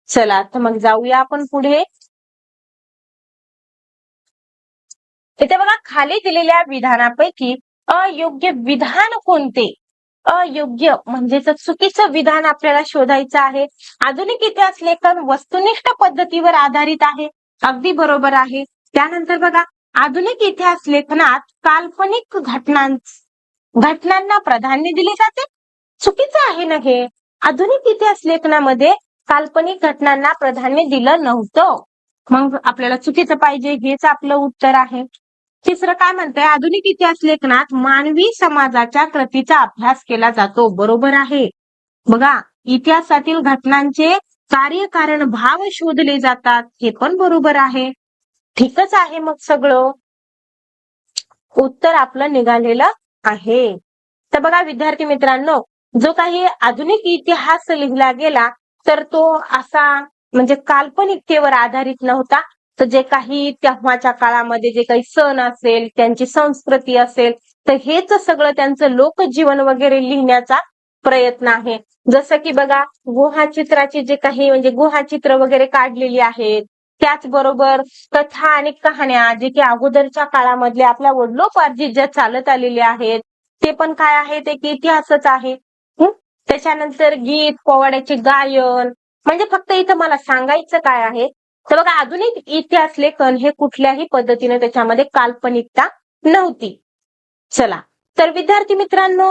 चला तर मग जाऊया आपण पुढे. इथे बघा खाली दिलेल्या विधानापैकी अयोग्य विधान कोणते? अयोग्य म्हणजे चुकीचं विधान आपल्याला शोधायचं आहे. आधुनिक इतिहास लेखन वस्तुनिष्ठ पद्धतीवर आधारित आहे, अगदी बरोबर आहे. त्यानंतर बघा आधुनिक इतिहास लेखनात काल्पनिक घटनांना प्राधान्य दिले जाते, चुकीचं आहे ना हे. आधुनिक इतिहास लेखनामध्ये काल्पनिक घटनांना प्राधान्य दिलं नव्हतं, मग आपल्याला चुकीचं पाहिजे, हेच आपलं उत्तर आहे. तिसरं काय म्हणतंय, आधुनिक इतिहास लेखनात मानवी समाजाच्या कृतीचा अभ्यास केला जातो, बरोबर आहे. बघा इतिहासातील घटनांचे कार्यकारण भाव शोधले जातात, हे पण बरोबर आहे. ठीकच आहे मग सगळं उत्तर आपलं निघालेलं आहे. तर बघा विद्यार्थी मित्रांनो, जो काही आधुनिक इतिहास लिहिला गेला तर तो असा म्हणजे काल्पनिकतेवर आधारित नव्हता. तर जे काही तेव्हाच्या काळामध्ये जे काही सण असेल, त्यांची संस्कृती असेल, तर हेच सगळं त्यांचं लोकजीवन वगैरे लिहिण्याचा प्रयत्न आहे. जसं की बघा गुहाचित्राची जे काही म्हणजे गुहाचित्र वगैरे काढलेली आहेत. त्याचबरोबर कथा आणि कहाण्या जे की अगोदरच्या काळामधल्या आपल्या वडिलोपार्जित ज्या चालत आलेल्या आहेत, ते पण काय आहे ते की इतिहासच आहे. हं? त्याच्यानंतर गीत, पोवाड्याचे गायन म्हणजे फक्त इथं मला सांगायचं काय आहे, तर बघा आधुनिक इतिहास लेखन हे कुठल्याही पद्धतीने त्याच्यामध्ये काल्पनिकता नव्हती. चला, तर विद्यार्थी मित्रांनो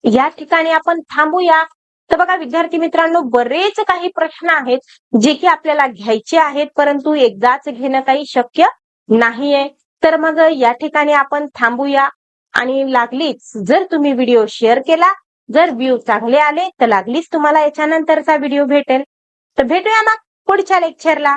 या ठिकाणी आपण थांबूया. तर बघा विद्यार्थी मित्रांनो बरेच काही प्रश्न आहेत जे की आपल्याला घ्यायचे आहेत, परंतु एकदाच घेणं काही शक्य नाहीये. तर मग या ठिकाणी आपण थांबूया आणि लागलीच जर तुम्ही व्हिडिओ शेअर केला, जर व्ह्यू चांगले आले तर लागलीच तुम्हाला याच्यानंतरचा व्हिडिओ भेटेल. तर भेटूया मग पुढच्या लेक्चरला.